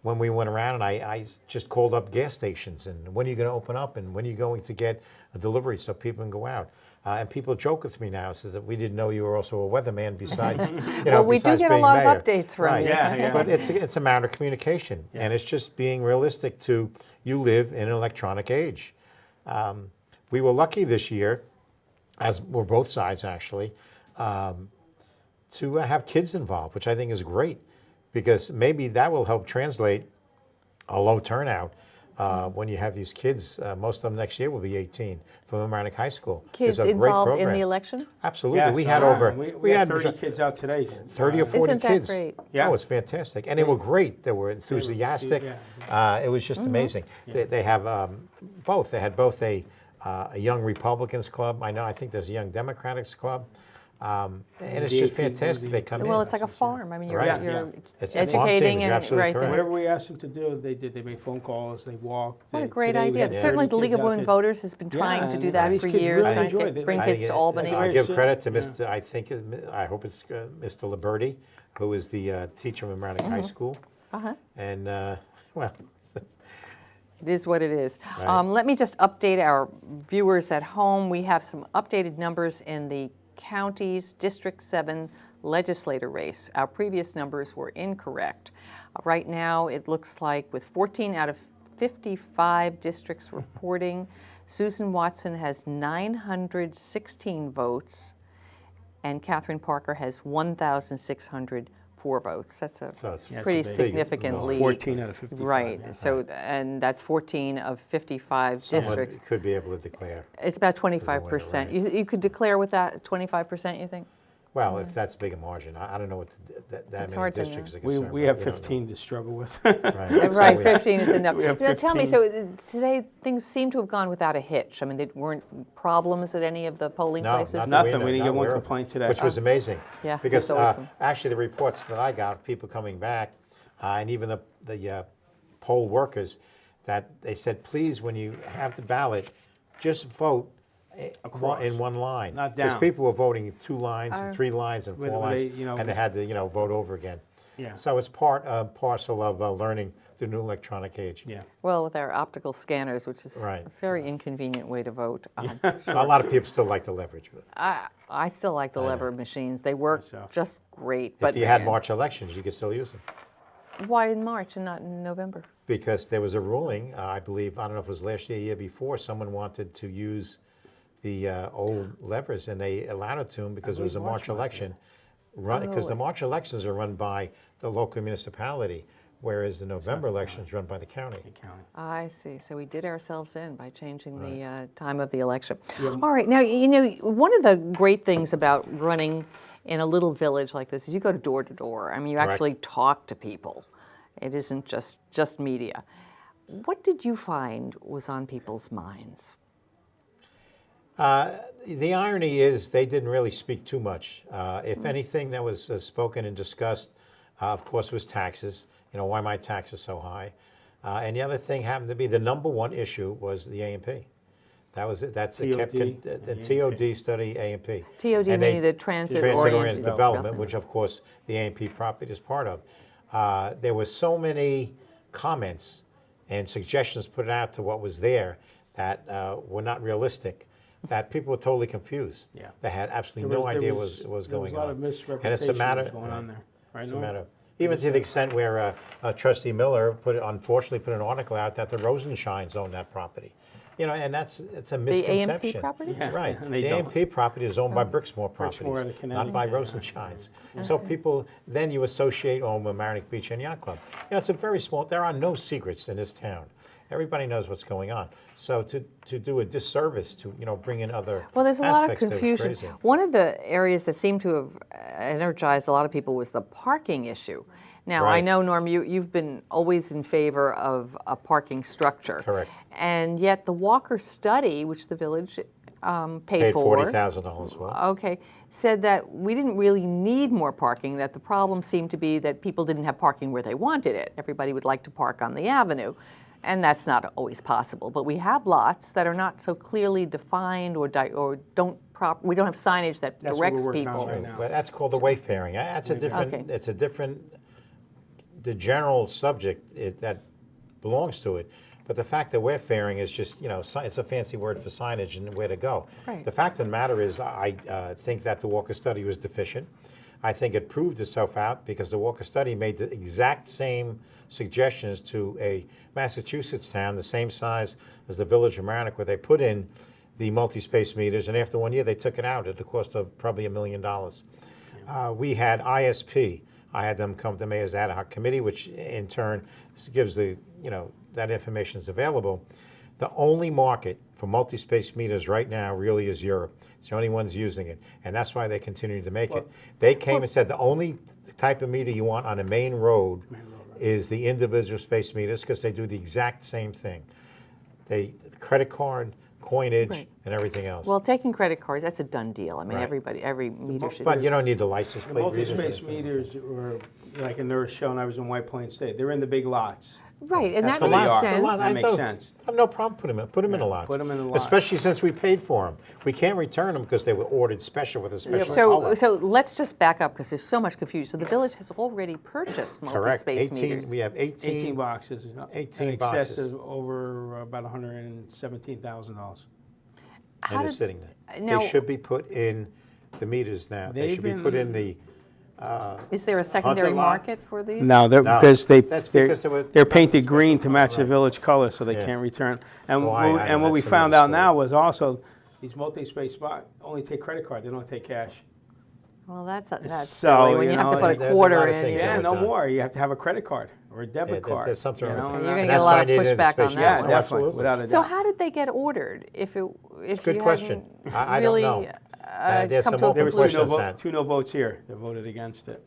When we went around and I just called up gas stations and when are you going to open up and when are you going to get a delivery so people can go out. And people joke with me now, says that we didn't know you were also a weatherman besides, well, we do get a lot mayor. of updates from you. Yeah. But it's a matter of communication and it's just being realistic to, you live in an electronic age. We were lucky this year, as were both sides actually, to have kids involved, which I think is great, because maybe that will help translate a low turnout when you have these kids. Most of them next year will be 18 from Mamaroneck High School. Kids It's a great involved in program. the election? Absolutely. Yes, we had over, we had 30 kids out today. 30 or 40 Isn't that kids. great? Yeah. Oh, it's fantastic. And they were great. They were enthusiastic. It was just amazing. They have both. They had both a Young Republicans Club. I think there's a Young Democrats Club. And it's just fantastic. They come in. Well, it's like a farm. I mean, you're, Right. you're It's a farm team, educating you're and absolutely right correct. there. Whatever we asked them to do, they did. They made phone calls, they walked. What a great Today we idea. had Certainly 30 the League kids of out Women there. Voters has been trying to and do that these for kids years, really trying to enjoy it. bring kids to Albany. I give credit to Mr. I think, I hope it's Mr. Liberti, who is the teacher of Mamaroneck High School. And, well, It is what it is. Right. Let me just update our viewers at home. We have some updated numbers in the county's District 7 legislator race. Our previous numbers were incorrect. Right now, it looks like with 14 out of 55 districts reporting, Susan Watson has 916 votes, and Catherine Parker has 1,604 votes. That's a pretty significant lead. 14 out of 55. Right. yeah. So, and that's 14 of 55 someone districts. could be able to declare. It's about 25%. You could declare with that 25%, you think? Well, if that's big a margin, I don't know what that It's many hard to districts are We concerned. we about. have We don't know. 15 to struggle with. Right, 15 is enough. We have Now, tell me, 15. so today things seem to have gone without a hitch. I mean, there weren't problems at any of the polling places? Nothing. We didn't get one complaint today. Which was amazing. Yeah, Because that's awesome. actually the reports that I got, people coming back, and even the poll workers, that they said, please, when you have the ballot, just vote Across. in one line. Not Because down. people were voting in 2 lines and 3 lines and 4 Whether lines, they, you know, and they had to, vote over again. Yeah. So it's parcel of learning the new electronic age. Yeah. Well, with our optical scanners, which is Right. a very inconvenient way to vote. A lot of people still like the leverage. But I still like the lever machines. They work just great. if you had March elections, you could still use them. Why in March and not in November? Because there was a ruling, I believe, I don't know if it was last year, year before, someone wanted to use the old levers, and they allowed it to them because it was a March election. Because the March elections are run by the local municipality, whereas the November election is run by the county. I see. So we did ourselves in by changing the time of the election. All right. Now, one of the great things about running in a little village like this is you go door to door. I mean, you Correct. actually talk to people. It isn't just media. What did you find was on people's minds? The irony is they didn't really speak too much. If anything that was spoken and discussed, of course, was taxes. Why my taxes so high? And the other thing happened to be the number one issue was the A&P. That was it. That's it. The TOD study A&P. TOD meaning the transit-oriented development, which of course the A&P property is part of. There were so many comments and suggestions put out to what was there that were not realistic, that people were totally confused. Yeah. They had absolutely no idea what was going on. There was a lot of And it's a misrepresentation matter going on there. Right, It's a Norm? matter even to the extent where Trustee Miller unfortunately put an article out that the Rosenshines own that property. And it's a misconception. A&P property? Yeah. Right. And they The don't. A&P property is owned by Brixmore Brixmore and Properties, the not by Rosenshines. So people, then you associate Mamaroneck Beach and Yacht Club. It's a very small, there are no secrets in this town. Everybody knows what's going on. So to do a disservice to, bring in other Well, there's a lot of aspects to it's confusion. crazy. One of the areas that seemed to have energized a lot of people was the parking issue. Now, I Right. know, Norm, you've been always in favor of a parking structure. Correct. And yet the Walker study, which the village paid for, $40,000 for. okay, said that we didn't really need more parking, that the problem seemed to be that people didn't have parking where they wanted it. Everybody would like to park on the avenue. And that's not always possible. But we have lots that are not so clearly defined or we don't have signage that That's what directs we're working people. on right now. Well, that's called the wayfaring. That's a different. Okay. It's a different. The general subject that belongs to it, but the fact that wayfaring is just it's a fancy word for signage and where to go. Right. The fact of the matter is, I think that the Walker study was deficient. I think it proved itself out because the Walker study made the exact same suggestions to a Massachusetts town, the same size as the village of Mamaroneck, where they put in the multi-space meters, and after 1 year, they took it out at the cost of probably $1 million. We had ISP. I had them come to Mayor's ad hoc committee, which in turn gives the, that information is available. The only market for multi-space meters right now really is Europe. It's the only ones using it, and that's why they're continuing to make it. They came and said the only type of meter you want on a main road is the individual space meters, because they do the exact same thing. They credit card, coinage, and everything else. Well, taking credit cards, that's a done deal. I mean, Right. every meter should. But you don't need the license The plate. multi-space meters were, like in North Shore, and I was in White Plains State. They're in the big lots. Right, and That's that what they makes are. sense. That makes sense. I have no problem putting them in. Put them in the lots. put 'em in the lots. Especially since we paid for them. We can't return them because they were ordered special with a special color. So let's just back up because there's so much confusion. So the village has already purchased Correct. multi-space meters. We have 18 boxes. 18 in excess boxes. of over about $117,000. How And they're did- sitting there. now- They should be put in the meters now. They They've should be put in the. Is there a secondary Hunter lot. market for these? No, No. because That's because they were- they're painted green to match the village color, so they Yeah. can't return. And Well, I know what we that's found another out now was also these multi-space box only take credit card. They don't take cash. Well, that's So, silly when you have to know, put a there- quarter there are a lot of in. things Yeah, that no were done. more. You have to have a credit card or a debit card. There's something wrong. You're And gonna get that's a lot why of they did the pushback on space that Yeah, one. definitely, Absolutely. without a So doubt. how did they get ordered? If Good you question. hadn't I don't really, know. There's come some to a open There was questions conclusion? that- two no votes here. They voted against it.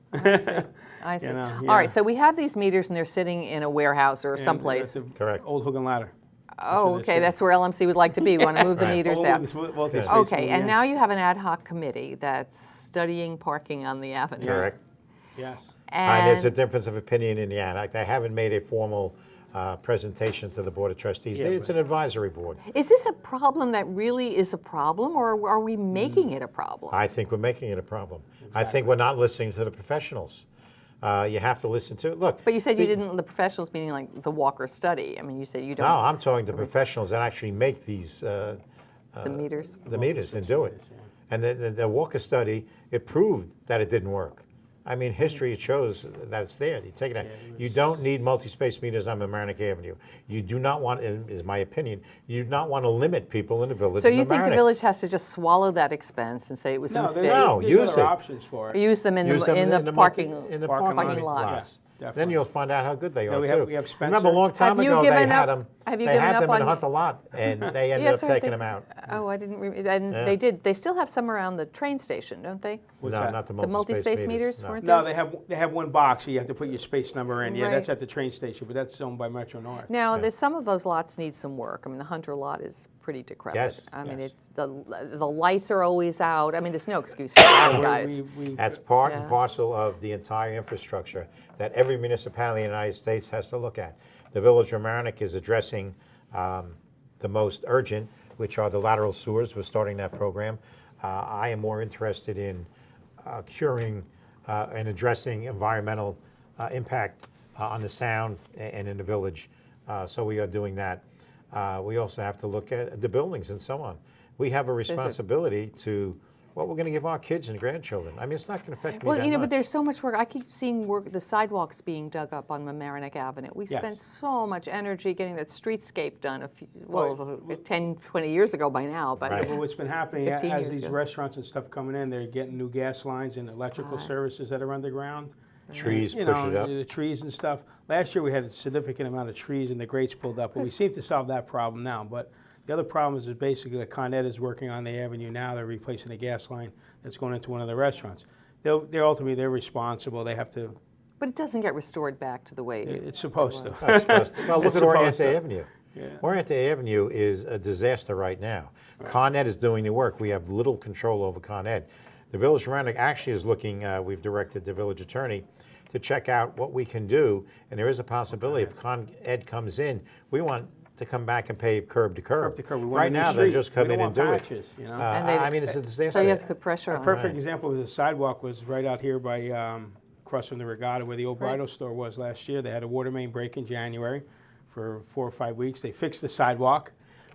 I see. You know, All yeah. right, so we have these meters and they're sitting in a warehouse or And someplace. that's a Correct. Old hook and ladder. Oh, okay, that's where LMC would like to be. We want to move the Right. meters Oh, out. this multi-space Okay, movie, and yeah. now you have an ad hoc committee that's studying parking on the avenue. Correct. Yes. There's a And difference of opinion in the ad. They haven't made a formal presentation to the Board of Trustees. Yeah, It's an advisory board. is this a problem that really is a problem, or are we making it a problem? I think we're making it a problem. I think we're not listening to the professionals. You have to listen to, look. But you said you didn't, the professionals meaning like the Walker study. I mean, you said you don't. No, I'm talking to professionals that actually make these, The meters? the meters and do it. And the Walker study, it proved that it didn't work. I mean, history shows that it's there. You take it out. You don't need multi-space meters on Mamaroneck Avenue. You do not want, is my opinion, you do not want to limit people in the village So of you think the Mamaroneck. village has to just swallow that expense and say it was a No, mistake? No, there's use other it. options for it. Use them in Use them the parking parking lots. Yes, Then definitely. you'll find out how good they Yeah, are we too. have- we have Spencer. Remember a long time Have you ago, they given had up- them. have you They given had up them in on- Hunter lot, and they ended Yes, up right, taking they- them out. Oh, I didn't, and Yeah. they did, they still have some around the train station, don't they? What's No, that? not the The multi-space meters, no. weren't No, there? they have one box, so you have to put your space number in. Yeah, Right. that's at the train station, but that's owned by Metro North. Now, there's some of those lots need some work. I mean, the Hunter lot is pretty decrepit. Yes, I mean, yes. the lights are always out. I mean, there's no excuse for that, guys. That's part and Yeah. parcel of the entire infrastructure that every municipality in the United States has to look at. The village of Mamaroneck is addressing the most urgent, which are the lateral sewers. We're starting that program. I am more interested in curing and addressing environmental impact on the sound and in the village. So we are doing that. We also have to look at the buildings and so on. We have a responsibility to what we're going to give our kids and grandchildren. I mean, it's not going to affect me Well, that you know, much. but there's so much work. I keep seeing work, the sidewalks being dug up on Mamaroneck Avenue. We Yes. spent so much energy getting that streetscape done 10, 20 years ago by now. But Right. Well, what's been happening 15 as years these ago. restaurants and stuff coming in, they're getting new gas lines and electrical services that are underground. Trees You push know, it up. the trees and stuff. Last year we had a significant amount of trees and the grates pulled up, but we seem to solve that problem now. But the other problem is basically that Con Ed is working on the avenue now. They're replacing a gas line that's going into one of the restaurants. They're ultimately they're responsible. They have to. But it doesn't get restored back to the way It's supposed to. Not supposed to. Well, look It's at supposed Oriente to. Avenue. Yeah. Oriente Avenue is a disaster right now. Con Ed is doing the work. We have little control over Con Ed. The Village of Mamaroneck actually is looking, we've directed the village attorney to check out what we can do, and there is a possibility if Con Ed comes in, we want to come back and pave curb to curb. Curb to curb. We want Right a new now, they street. just come We in don't and do want it. patches, you know? I mean, it's a disaster. So you have to put pressure A on perfect it. example was the sidewalk was right out here by across from the Regatta where the old Right. bridal store was last year. They had a water main break in January for 4 or 5 weeks. They fixed the sidewalk,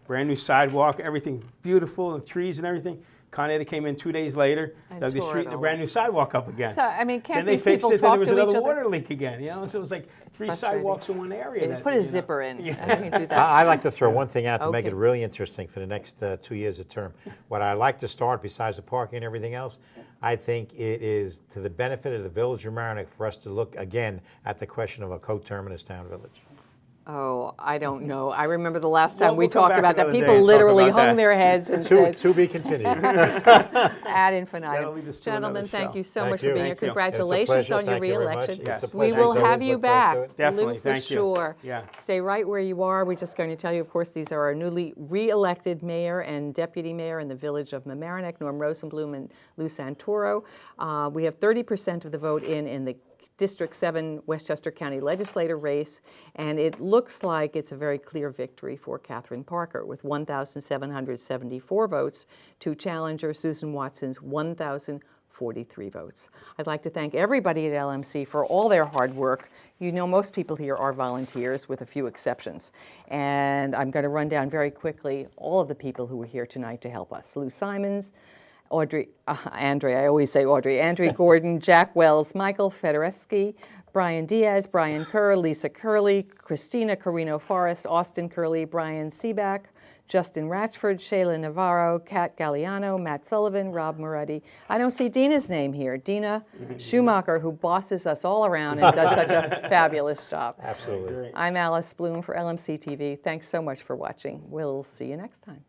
brand new sidewalk, everything beautiful, the trees and everything. Con Ed came in 2 days later, And dug the tore street it and a all brand new sidewalk up again. So, I mean, can't then they these fixed people it, then talk there was to each another other? water leak again, you know? So it was like 3 frustrating. sidewalks in one area. Yeah, that, put a you know. zipper in. Yeah. I can do that. I like to throw one thing out to make Okay. it really interesting for the next 2 years of term. What I like to start, besides the parking and everything else, I think it is to the benefit of the village of Mamaroneck for us to look again at the question of a coterminous town village. Oh, I don't know. I remember the last Well, time we we'll come talked back about that. another day People and talk literally about hung that. their heads and said, To be continued. ad infinitum. That'll lead us to another Gentlemen, thank show. you so Thank much you. for being here. Thank you. It's a Congratulations pleasure. on your Thank you very much. re-election. It's a We pleasure. will Thanks, have always you look forward back. to it. Definitely, Lou, for thank you. sure. Yeah. Stay right where you are. We're just going to tell you, of course, these are our newly re-elected mayor and deputy mayor in the village of Mamaroneck, Norm Rosenblum and Lou Santoro. We have 30% of the vote in the District 7 Westchester County Legislator race, and it looks like it's a very clear victory for Catherine Parker with 1,774 votes to challenger Susan Watson's 1,043 votes. I'd like to thank everybody at LMC for all their hard work. You know, most people here are volunteers with a few exceptions. And I'm going to run down very quickly all of the people who were here tonight to help us. Lou Simons, Andre, I always say Audrey, Andre Gordon, Jack Wells, Michael Federeschi, Brian Diaz, Brian Kerr, Lisa Curley, Christina Carino Forrest, Austin Curley, Brian Seaback, Justin Ratchford, Shayla Navarro, Kat Galliano, Matt Sullivan, Rob Moretti. I don't see Dina's name here. Dina Schumacher, who bosses us all around and does such a fabulous job. Absolutely. I'm Alice Bloom for LMC TV. Thanks so much for watching. We'll see you next time.